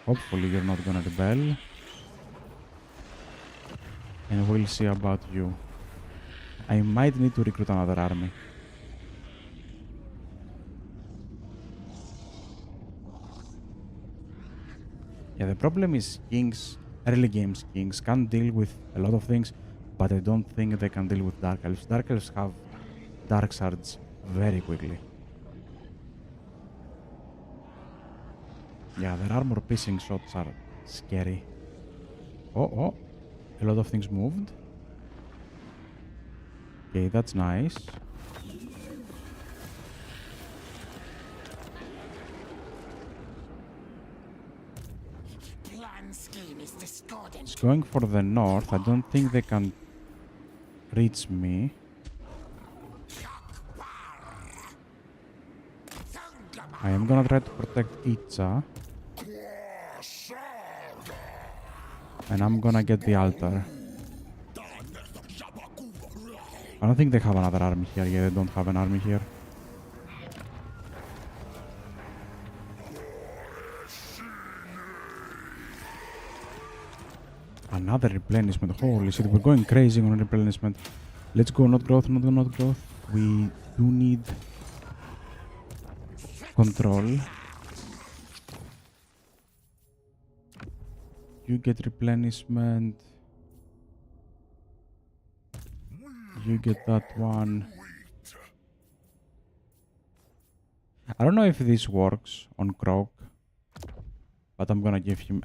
Hopefully you're not gonna rebel. And we'll see about you. I might need to recruit another army. Yeah, the problem is kings, early games kings, can't deal with a lot of things, but I don't think they can deal with Dark Elves. Dark Elves have Dark Shards very quickly. Yeah, their armor piercing shots are scary. Oh, a lot of things moved. Okay, that's nice. It's going for the north. I don't think they can reach me. I am gonna try to protect Itza. And I'm gonna get the altar. I don't think they have another army here. Yeah, they don't have an army here. Another replenishment. Holy shit, we're going crazy on replenishment. Let's go, not growth, not growth. We do need control. You get replenishment. You get that one. I don't know if this works on Croc, but I'm gonna give him...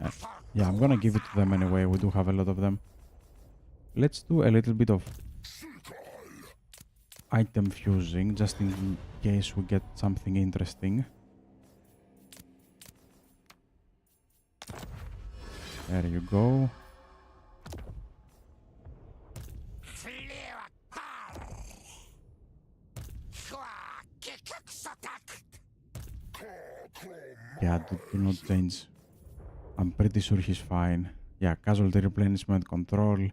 yeah, I'm gonna give it to them anyway. We do have a lot of them. Let's do a little bit of item fusing, just in case we get something interesting. There you go. Yeah, do not change. I'm pretty sure he's fine. Yeah, casualty replenishment, control.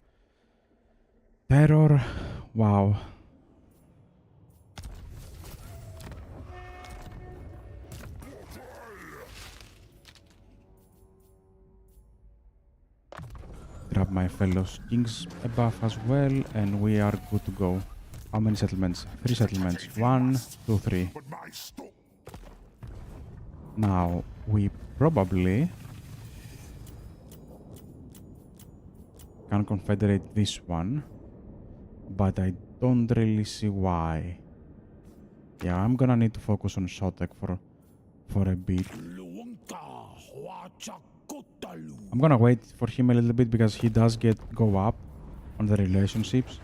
Terror. Wow. Grab my fellow kings buff as well, and we are good to go. How many settlements? 3 settlements. 1, 2, 3. Now, we probably can confederate this one, but I don't really see why. Yeah, I'm gonna need to focus on Shotek for a bit. I'm gonna wait for him a little bit because he does go up on the relationships.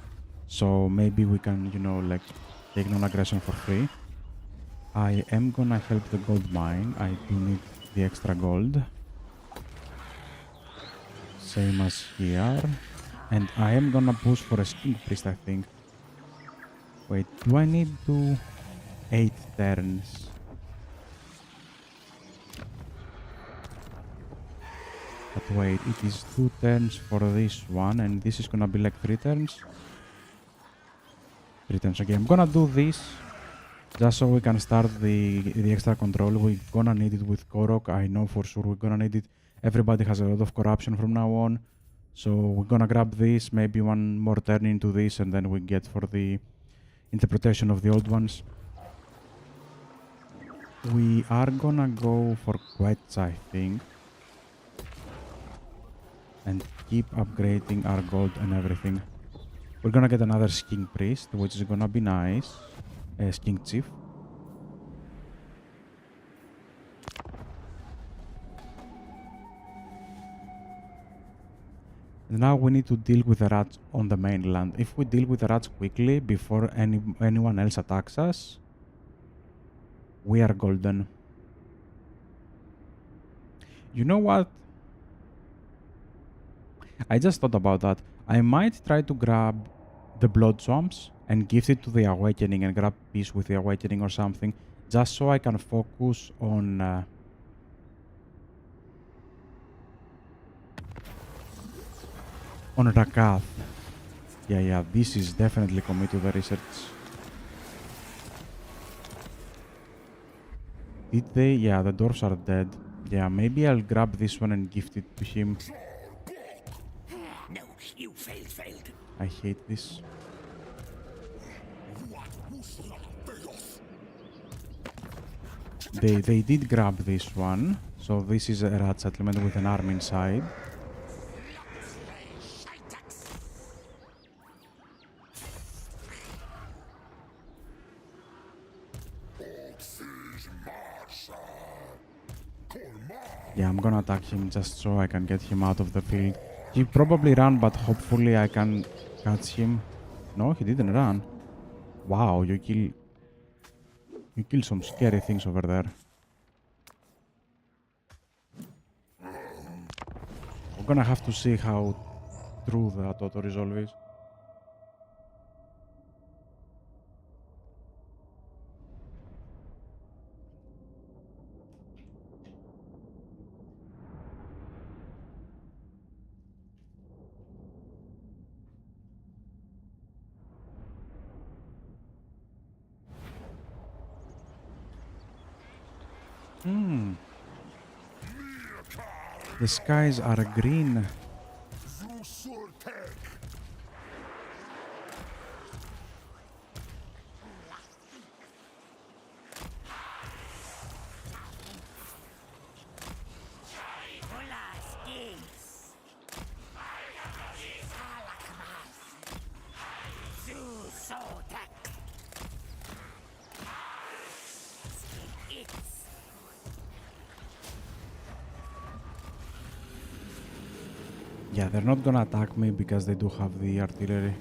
So maybe we can, you know, like take non-aggression for free. I am gonna help the gold mine. I do need the extra gold. Same as here. And I am gonna push for a skin priest, I think. Wait, do I need to 8 turns? But wait, it is 2 turns for this one, and this is gonna be like 3 turns. 3 turns. Okay, I'm gonna do this just so we can start the extra control. We're gonna need it with Gor-rok. I know for sure we're gonna need it. Everybody has a lot of corruption from now on. So we're gonna grab this, maybe one more turn into this, and then we get for the interpretation of the old ones. We are gonna go for quests, I think. And keep upgrading our gold and everything. We're gonna get another Sking Priest, which is gonna be nice. Sking Chief. Now we need to deal with the rats on the mainland. If we deal with the rats quickly before anyone else attacks us, we are golden. You know what? I just thought about that. I might try to grab the blood swamps and gift it to the awakening and grab peace with the awakening or something, just so I can focus on Rakath. Yeah, this is definitely commit to the research. Did they? Yeah, the dwarfs are dead. Yeah, maybe I'll grab this one and gift it to him. No, you failed. I hate this. They did grab this one. So this is a rat settlement with an army inside. Yeah, I'm gonna attack him just so I can get him out of the field. He probably ran, but hopefully I can catch him. No, he didn't run. Wow, you kill some scary things over there. We're gonna have to see how true that auto resolve is. The skies are green. Yeah, they're not gonna attack me because they do have the artillery.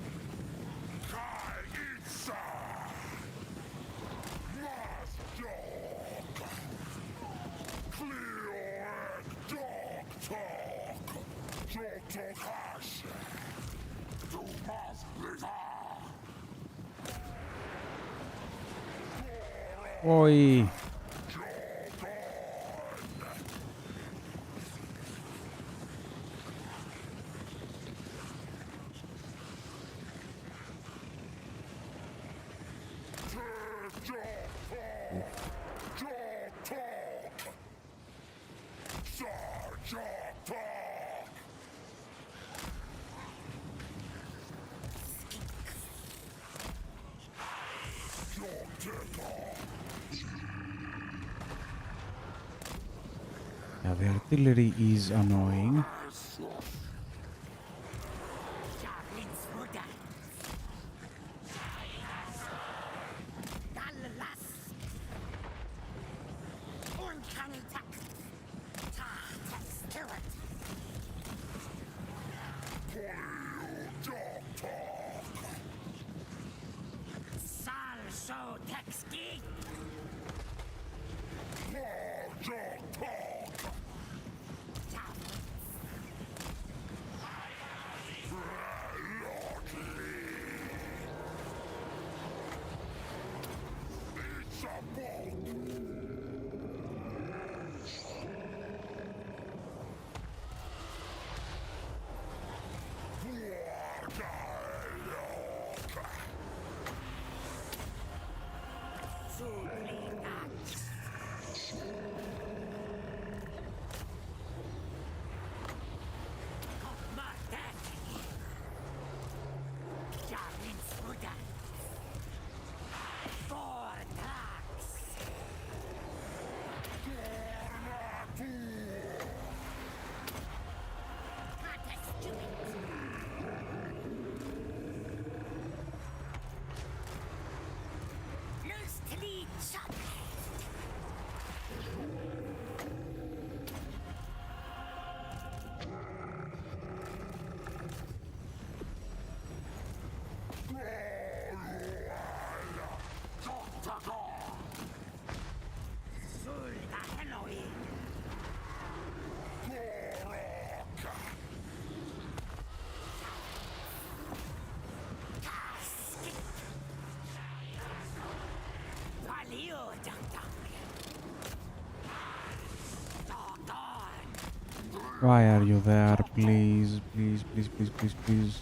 Oi! Yeah, the artillery is annoying. Why are you there? Please, please, please, please, please, please.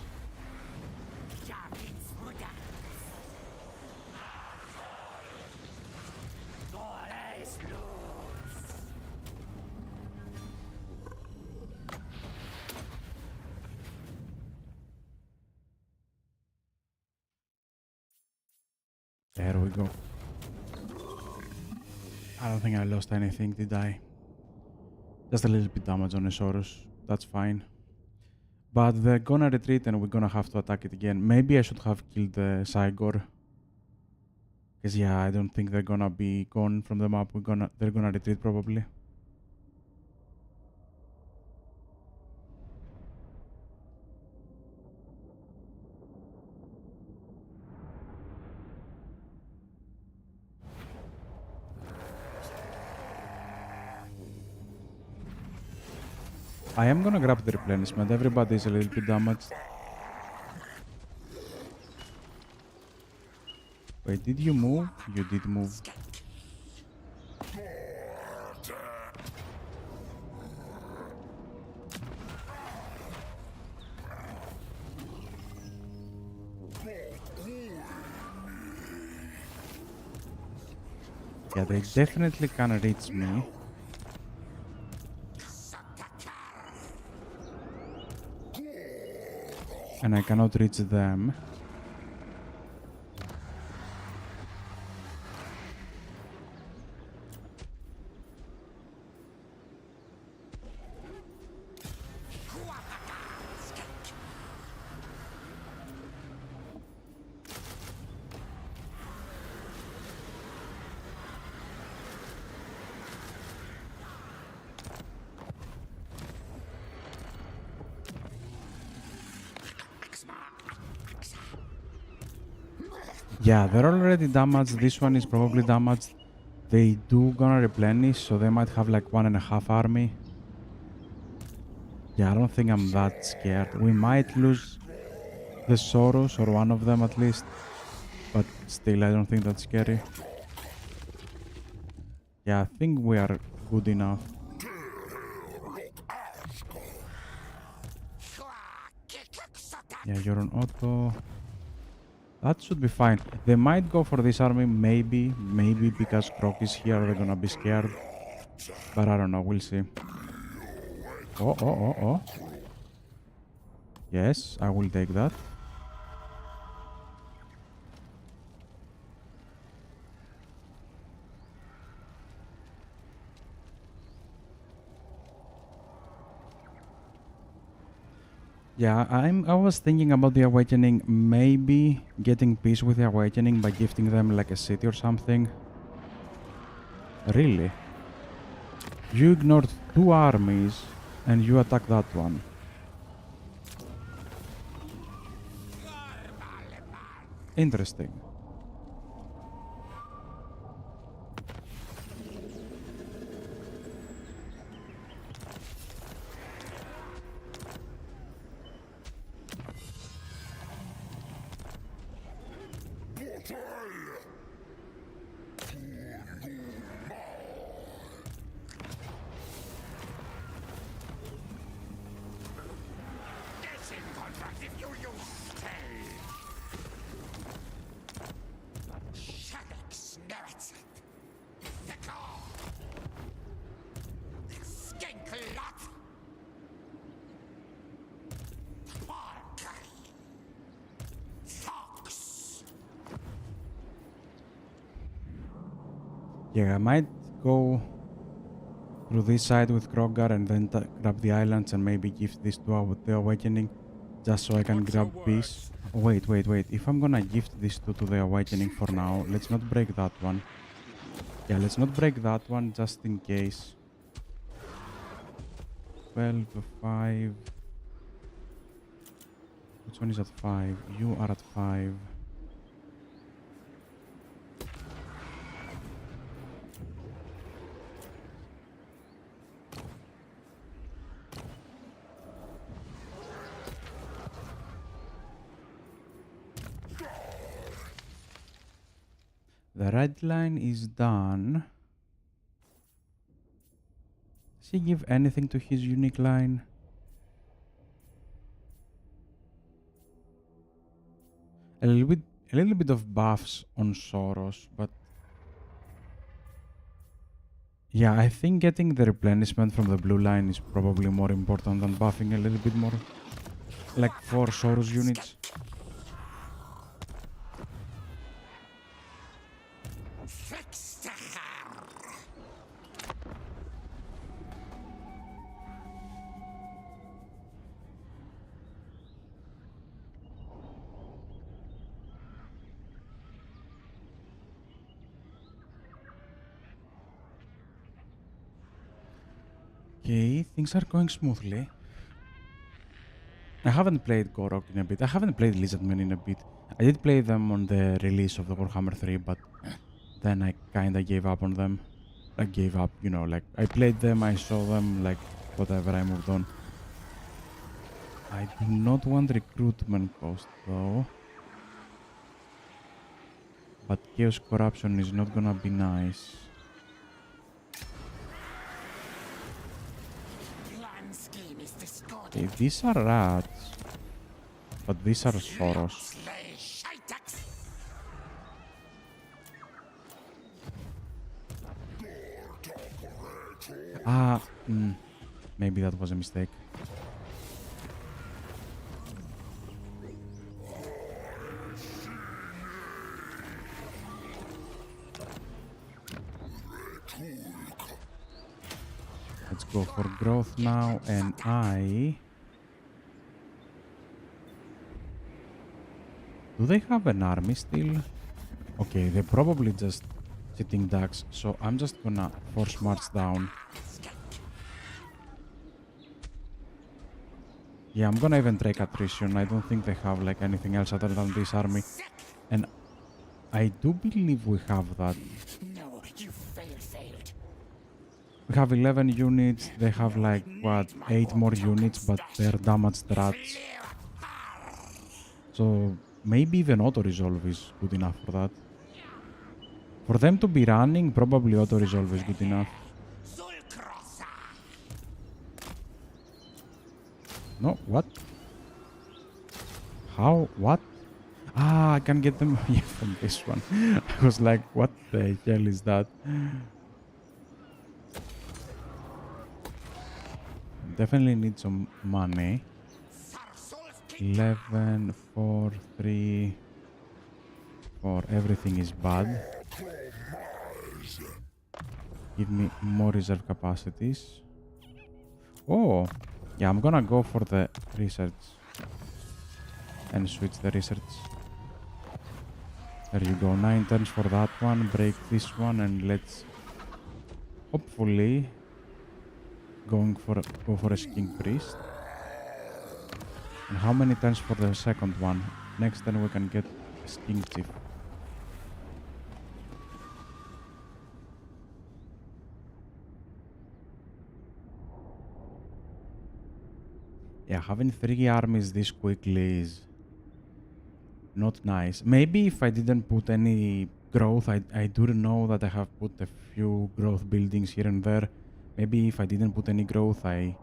There we go. I don't think I lost anything, did I? Just a little bit damage on Esaurus. That's fine. But they're gonna retreat and we're gonna have to attack it again. Maybe I should have killed the Cygor. Because yeah, I don't think they're gonna be gone from the map. They're gonna retreat probably. I am gonna grab the replenishment. Everybody's a little bit damaged. Wait, did you move? You did move. Yeah, they definitely can reach me. And I cannot reach them. Yeah, they're already damaged. This one is probably damaged. They do gonna replenish, so they might have like 1.5 army. Yeah, I don't think I'm that scared. We might lose the Soros, or one of them at least. But still, I don't think that's scary. Yeah, I think we are good enough. Yeah, you're on auto. That should be fine. They might go for this army, maybe because Croc is here, they're gonna be scared. But I don't know, we'll see. Oh. Yes, I will take that. Yeah, I was thinking about the Awakening, maybe getting peace with the Awakening by gifting them like a city or something. Really? You ignored 2 armies and you attack that one. Interesting. Yeah, I might go through this side with Krogar and then grab the islands and maybe gift this to the Awakening just so I can grab peace. Oh, wait. If I'm gonna gift these two to the Awakening for now, let's not break that one. Yeah, let's not break that one just in case. 12 to 5. Which one is at 5? You are at 5. The red line is done. Does he give anything to his unique line? A little bit of buffs on Soros, but yeah, I think getting the replenishment from the blue line is probably more important than buffing a little bit more, like 4 Soros units. Okay, things are going smoothly. I haven't played Gor-rok in a bit. I haven't played Lizardmen in a bit. I did play them on the release of the Warhammer 3, but then I kinda gave up on them. I gave up, you know, like, I played them, I saw them, like, whatever, I moved on. I do not want recruitment cost, though. But Chaos Corruption is not gonna be nice. Okay, these are rats. But these are Soros. Maybe that was a mistake. Let's go for growth now, and do they have an army still? Okay, they're probably just sitting ducks, so I'm just gonna force march down. Yeah, I'm gonna even take attrition. I don't think they have like anything else other than this army. And I do believe we have that. No, you failed. We have 11 units. They have like, what, 8 more units, but they're damaged rats. So maybe even auto-resolve is good enough for that. For them to be running, probably auto-resolve is good enough. No, what? How? What? Ah, I can get them yeah, from this one. I was like, what the hell is that? Definitely need some money. 11, 4, 3, 4. Everything is bad. Give me more reserve capacities. Oh, yeah, I'm gonna go for the research and switch the research. There you go, 9 turns for that one. Break this one and let's hopefully go for a king priest. And how many turns for the second one? Next turn we can get a king chief. Yeah, having 3 armies this quickly is not nice. Maybe if I didn't put any growth, I do know that I have put a few growth buildings here and there. Maybe if I didn't put any growth, I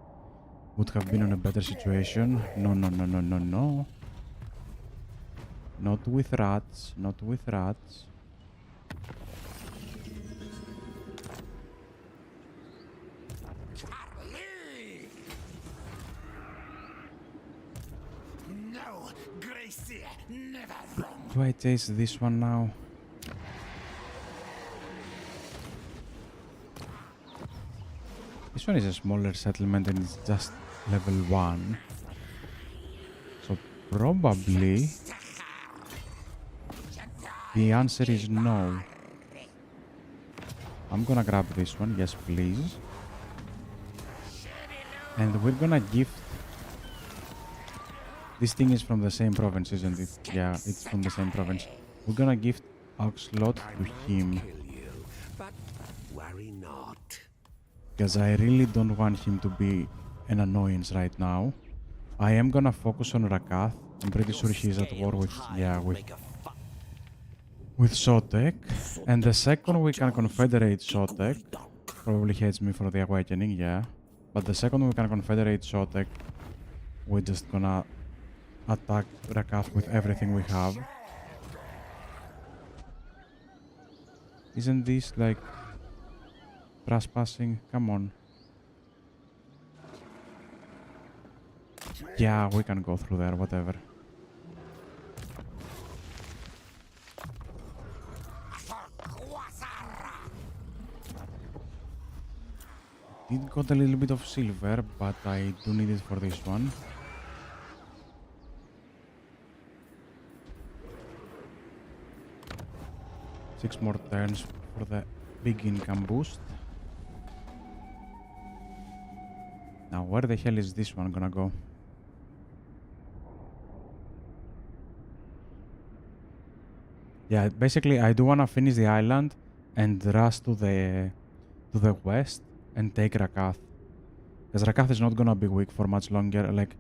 would have been in a better situation. No, no, no, no, no, no. Not with rats, not with rats. No, Gracie, never wrong. Do I chase this one now? This one is a smaller settlement and it's just level 1. So probably the answer is no. I'm gonna grab this one, yes please. And we're gonna gift... This thing is from the same province, isn't it? Yeah, it's from the same province. We're gonna gift Oxlot to him. But worry not. Because I really don't want him to be an annoyance right now. I am gonna focus on Rakath. I'm pretty sure he's at war with... Yeah, with Sotek. And the second we can confederate Sotek. Probably hates me for the awakening, yeah. But the second we can confederate Sotek, we're just gonna attack Rakath with everything we have. Isn't this like trespassing? Come on. Yeah, we can go through there, whatever. Did got a little bit of silver, but I do need it for this one. Six more turns for the big income boost. Now, where the hell is this one gonna go? Yeah, basically, I do wanna finish the island and rush to the west and take Rakath. Because Rakath is not gonna be weak for much longer. Like,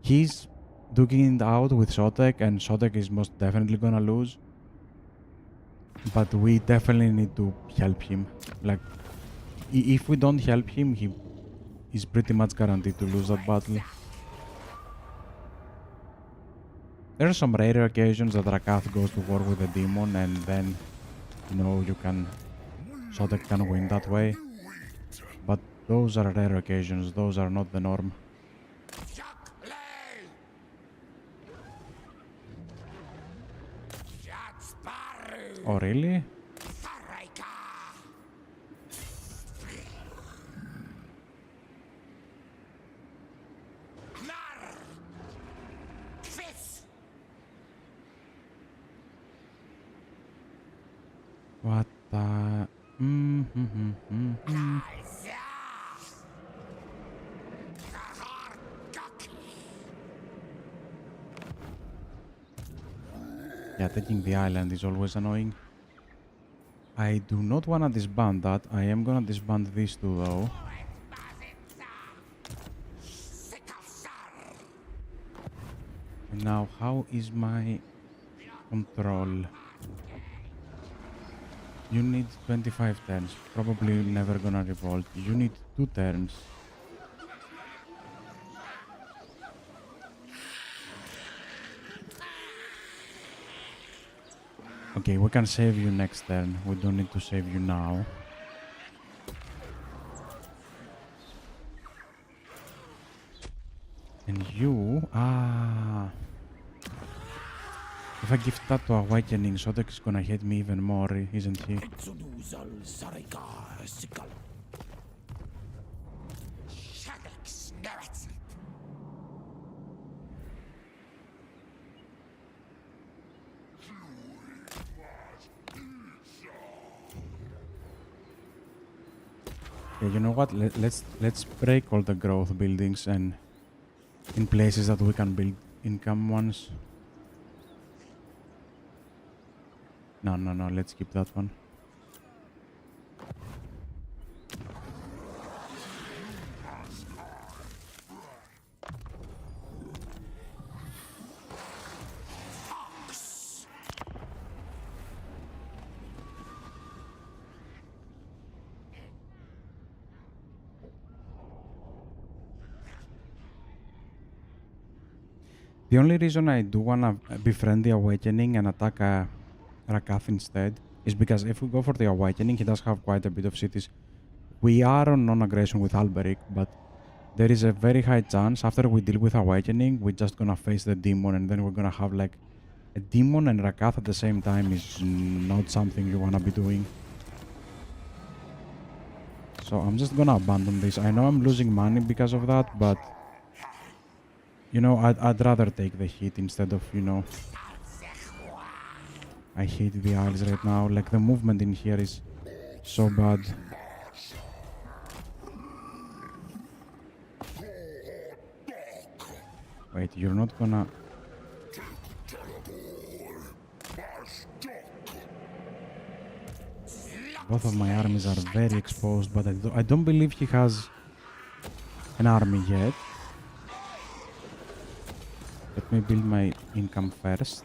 he's duking it out with Sotek, and Sotek is most definitely gonna lose. But we definitely need to help him. Like, if we don't help him, he is pretty much guaranteed to lose that battle. There are some rare occasions that Rakath goes to war with a demon and then, you know, Sotek can win that way. But those are rare occasions, those are not the norm. Oh, really? What the... Yeah, taking the island is always annoying. I do not wanna disband that. I am gonna disband these two though. And now, how is my control? You need 25 turns. Probably never gonna revolt. You need 2 turns. Okay, we can save you next turn. We don't need to save you now. And you... If I give that to Awakening, Sodek is gonna hate me even more, isn't he? Yeah, you know what? Let's break all the growth buildings and in places that we can build income ones. No, let's keep that one. The only reason I do wanna befriend the Awakening and attack Rakath instead is because if we go for the Awakening, he does have quite a bit of cities. We are on non-aggression with Alberic, but there is a very high chance after we deal with Awakening, we're just gonna face the demon and then we're gonna have like a demon and Rakath at the same time is not something you wanna be doing. So I'm just gonna abandon this. I know I'm losing money because of that, but you know, I'd rather take the hit instead of, you know... I hate the Isles right now. Like, the movement in here is so bad. Wait, you're not gonna... Both of my armies are very exposed, but I don't believe he has an army yet. Let me build my income first.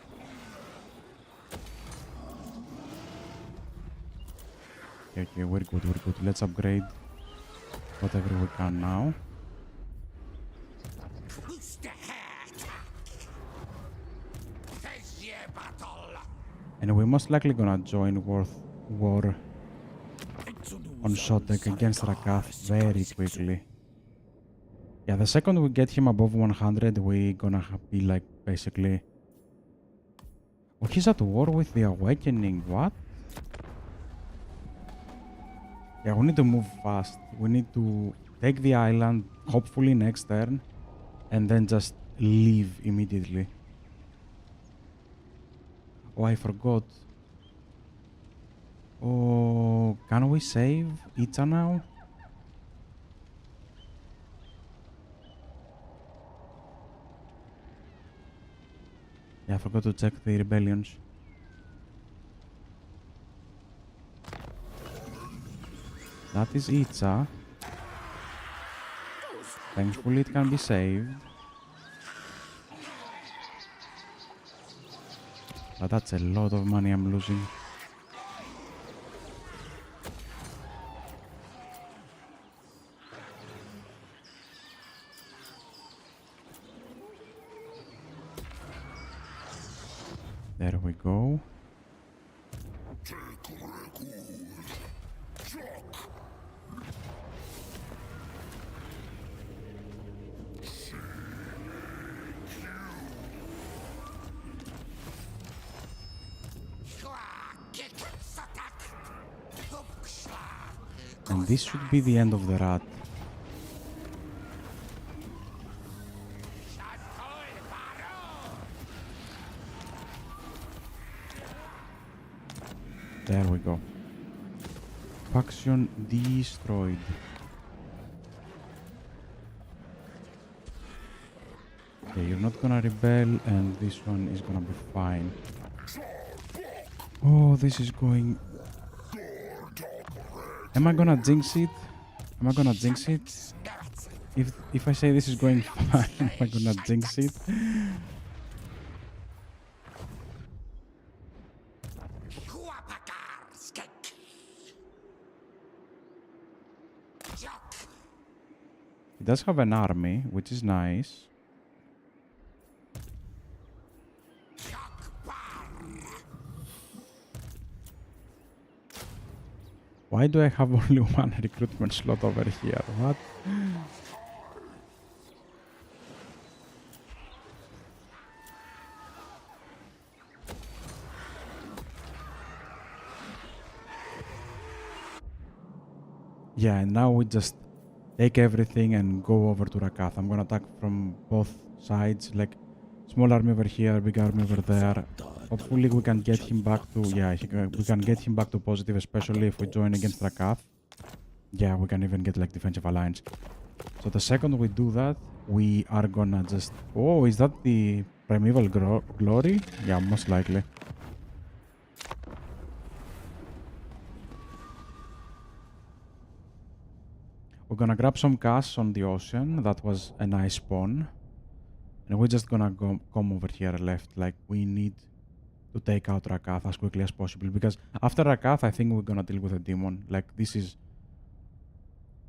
Okay, we're good. Let's upgrade whatever we can now. And we're most likely gonna join war on Shotek against Rakath very quickly. Yeah, the second we get him above 100, we're gonna be like basically... Oh, he's at war with the Awakening, what? Yeah, we need to move fast. We need to take the island, hopefully next turn, and then just leave immediately. Oh, I forgot. Oh, can we save Itza now? Yeah, I forgot to check the rebellions. That is Itza. Thankfully it can be saved. But that's a lot of money I'm losing. There we go. And this should be the end of the rat. There we go. Faction destroyed. Okay, you're not gonna rebel and this one is gonna be fine. Oh, this is going... Am I gonna jinx it? Am I gonna jinx it? If I say this is going fine, am I gonna jinx it? He does have an army, which is nice. Why do I have only one recruitment slot over here? What? Yeah, and now we just take everything and go over to Rakath. I'm gonna attack from both sides, like small army over here, big army over there. Hopefully we can get him back to, we can get him back to positive, especially if we join against Rakath. Yeah, we can even get like defensive alliance. So the second we do that, we are gonna just... Oh, is that the primeval glory? Yeah, most likely. We're gonna grab some cash on the ocean. That was a nice spawn. And we're just gonna come over here left. Like, we need to take out Rakath as quickly as possible. Because after Rakath, I think we're gonna deal with a demon. Like, this is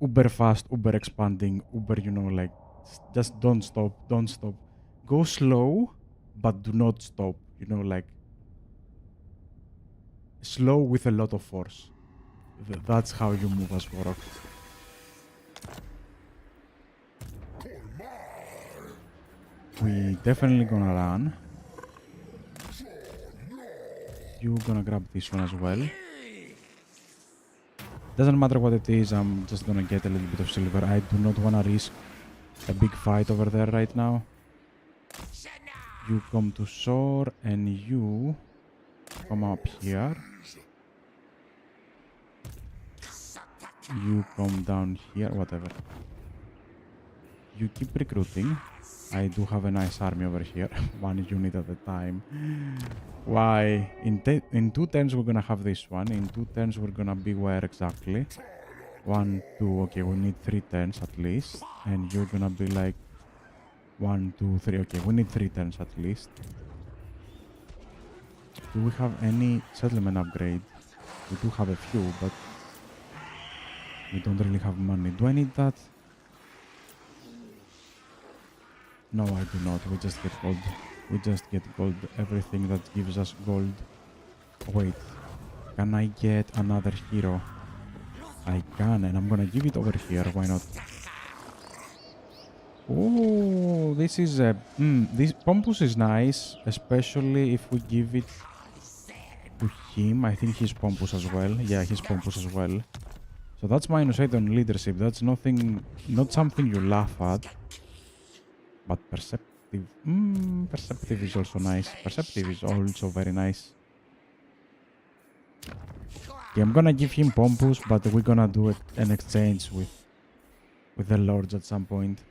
uber fast, uber expanding, uber, you know, like, just don't stop, don't stop. Go slow, but do not stop. You know, like, slow with a lot of force. That's how you move as Gor-rok. We definitely gonna run. You gonna grab this one as well. Doesn't matter what it is, I'm just gonna get a little bit of silver. I do not wanna risk a big fight over there right now. You come to shore and you come up here. You come down here, whatever. You keep recruiting. I do have a nice army over here, one unit at a time. Why? In 2 turns we're gonna have this one. In 2 turns we're gonna be where exactly? 1, 2. Okay, we need 3 turns at least. And you're gonna be like 1, 2, 3. Okay, we need 3 turns at least. Do we have any settlement upgrade? We do have a few, but we don't really have money. Do I need that? No, I do not. We just get gold. We just get gold. Everything that gives us gold. Wait. Can I get another hero? I can, and I'm gonna give it over here. Why not? Oh, this is a... this Pompous is nice, especially if we give it to him. I think he's Pompous as well. Yeah, he's Pompous as well. So that's -8 on leadership. That's nothing... Not something you laugh at. But perceptive... perceptive is also nice. Perceptive is also very nice. Okay, I'm gonna give him Pompous, but we're gonna do an exchange with the lords at some point.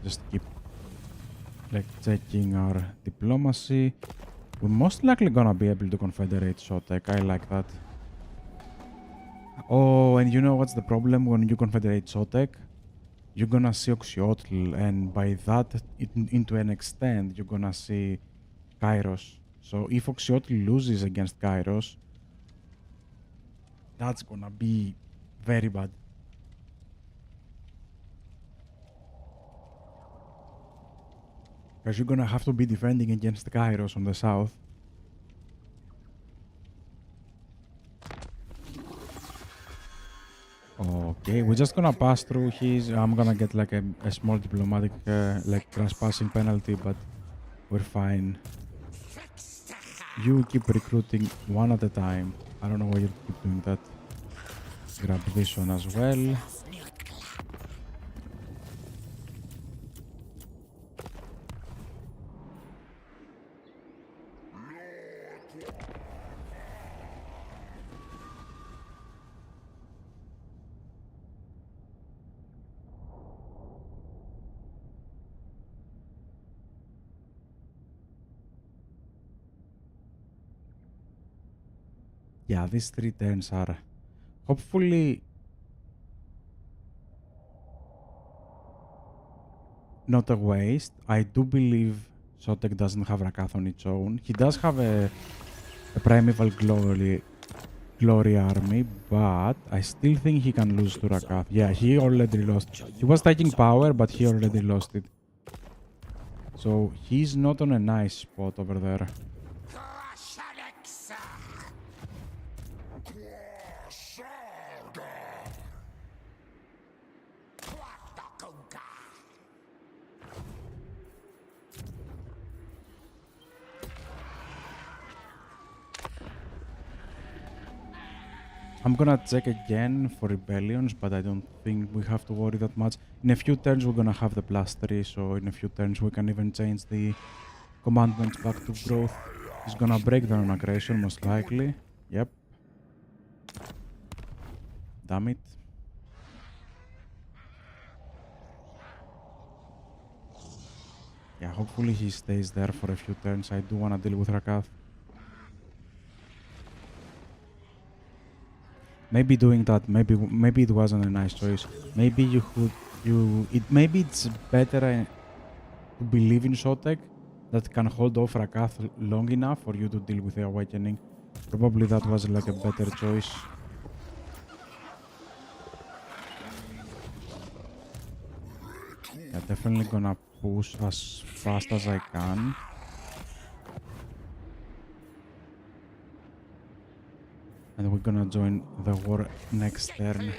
Just keep like checking our diplomacy. We're most likely gonna be able to confederate Sotek. I like that. Oh, and you know what's the problem when you confederate Sotek? You're gonna see Oxyotl, and by that, into an extent, you're gonna see Kairos. So if Oxyotl loses against Kairos, that's gonna be very bad. Because you're gonna have to be defending against Kairos on the south. Okay, we're just gonna pass through his... I'm gonna get like a small diplomatic like trespassing penalty, but we're fine. You keep recruiting one at a time. I don't know why you keep doing that. Grab this one as well. Yeah, these 3 turns are hopefully not a waste. I do believe Sotek doesn't have Rakath on its own. He does have a Primeval Glory army, but I still think he can lose to Rakath. Yeah, he already lost. He was taking power, but he already lost it. So he's not on a nice spot over there. I'm gonna check again for rebellions, but I don't think we have to worry that much. In a few turns we're gonna have the +3, so in a few turns we can even change the commandments back to growth. He's gonna break down on aggression, most likely. Yep. Damn it. Yeah, hopefully he stays there for a few turns. I do wanna deal with Rakath. Maybe doing that, maybe it wasn't a nice choice. Maybe maybe it's better to believe in Sotek that can hold off Rakath long enough for you to deal with the awakening. Probably that was like a better choice. Yeah, definitely gonna push as fast as I can. And we're gonna join the war next turn.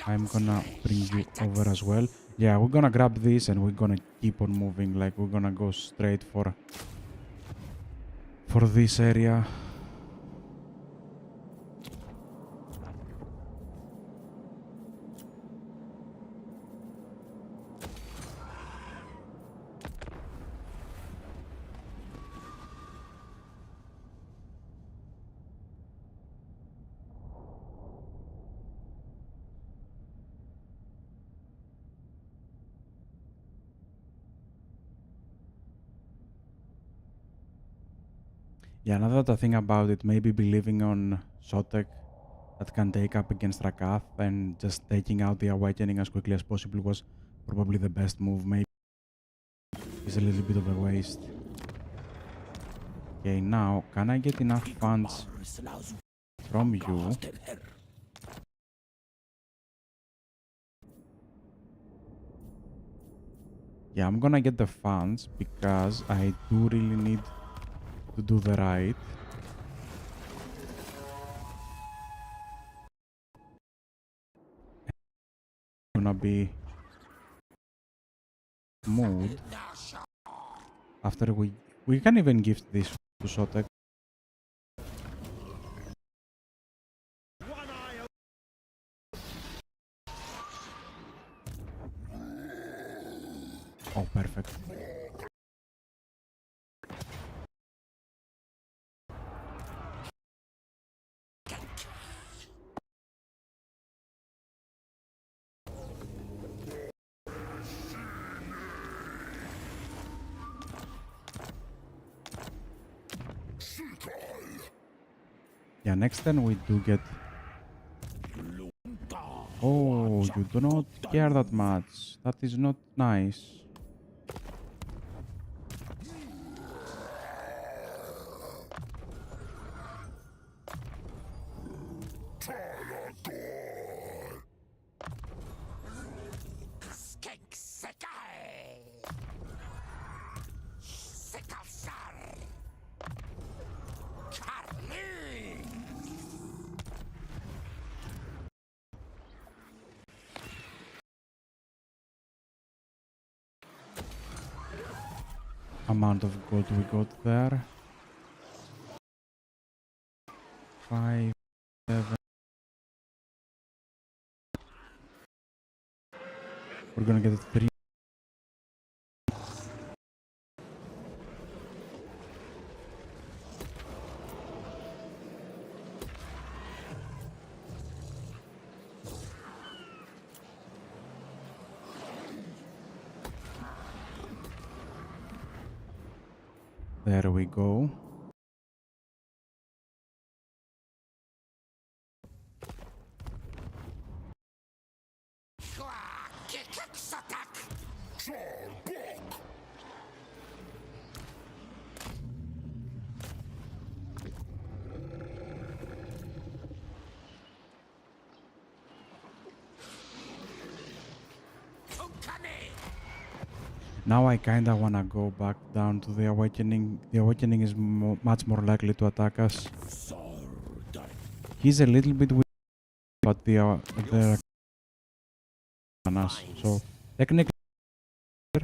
I'm gonna bring you over as well. Yeah, we're gonna grab this and we're gonna keep on moving. Like, we're gonna go straight for this area. Yeah, now that I think about it, maybe believing on Sotek that can take up against Rakath and just taking out the awakening as quickly as possible was probably the best move. Maybe it's a little bit of a waste. Okay, now, can I get enough funds from you? Yeah, I'm gonna get the funds because I do really need to do the right. Gonna be moved after we can even gift this to Sotek. Oh, perfect. Yeah, next turn we do get... Oh, you do not care that much. That is not nice. Amount of gold we got there. 5, 7. We're gonna get 3. There we go. Attack! Now I kinda wanna go back down to the Awakening. The Awakening is much more likely to attack us. He's a little bit weak, but the on us. So technically, but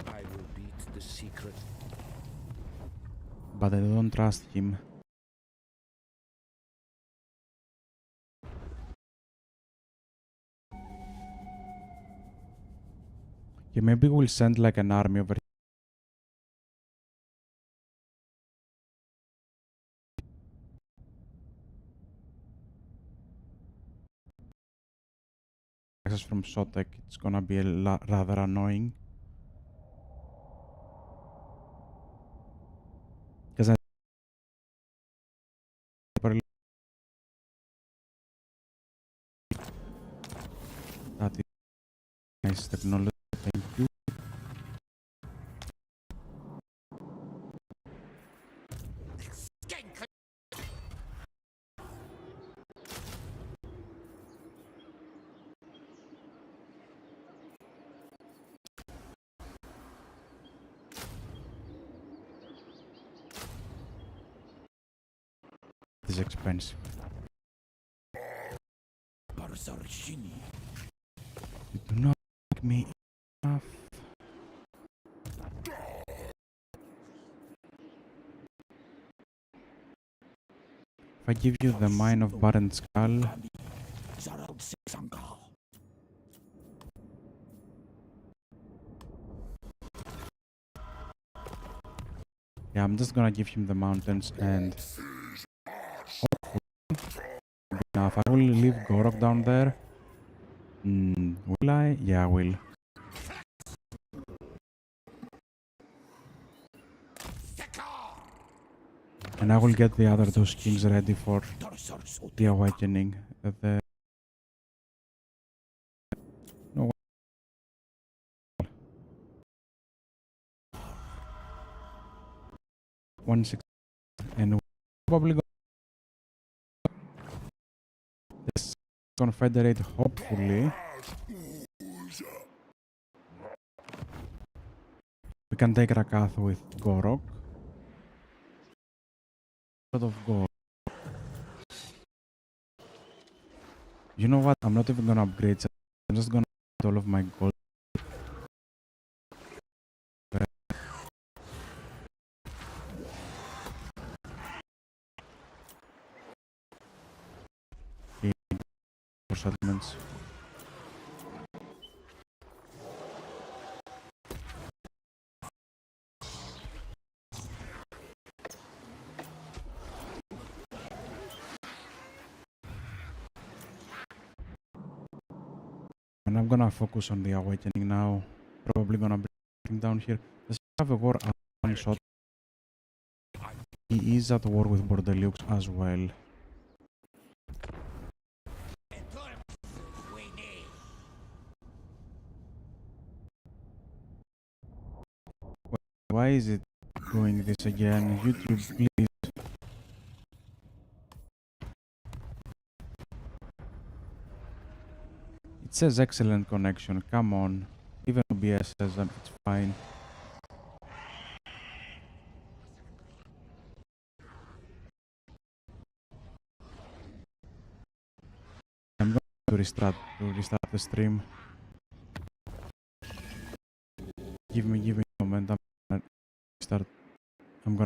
I will beat the secret. I don't trust him. Yeah, maybe we'll send like an army over access from Sotek. It's gonna be rather annoying. Because that is nice technology. Thank you. It is expensive. You do not like me enough. If I give you the mine of Barren Skull, yeah, I'm just gonna give him the mountains and enough. I will leave Gor-rok down there. Will I? Yeah, I will. And I will get the other two skins ready for the Awakening. No. 160. And probably this Confederate, hopefully. We can take Rakath with Gor-rok. Out of Gor. You know what? I'm not even gonna upgrade. I'm just gonna get all of my gold. For settlements. And I'm gonna focus on the Awakening now. Probably gonna bring down here. Does he have a war at one shot? He is at war with Bordeliux as well. Why is it doing this again? YouTube, please. It says excellent connection. Come on. Even OBS says that it's fine. I'm going to restart the stream. Give me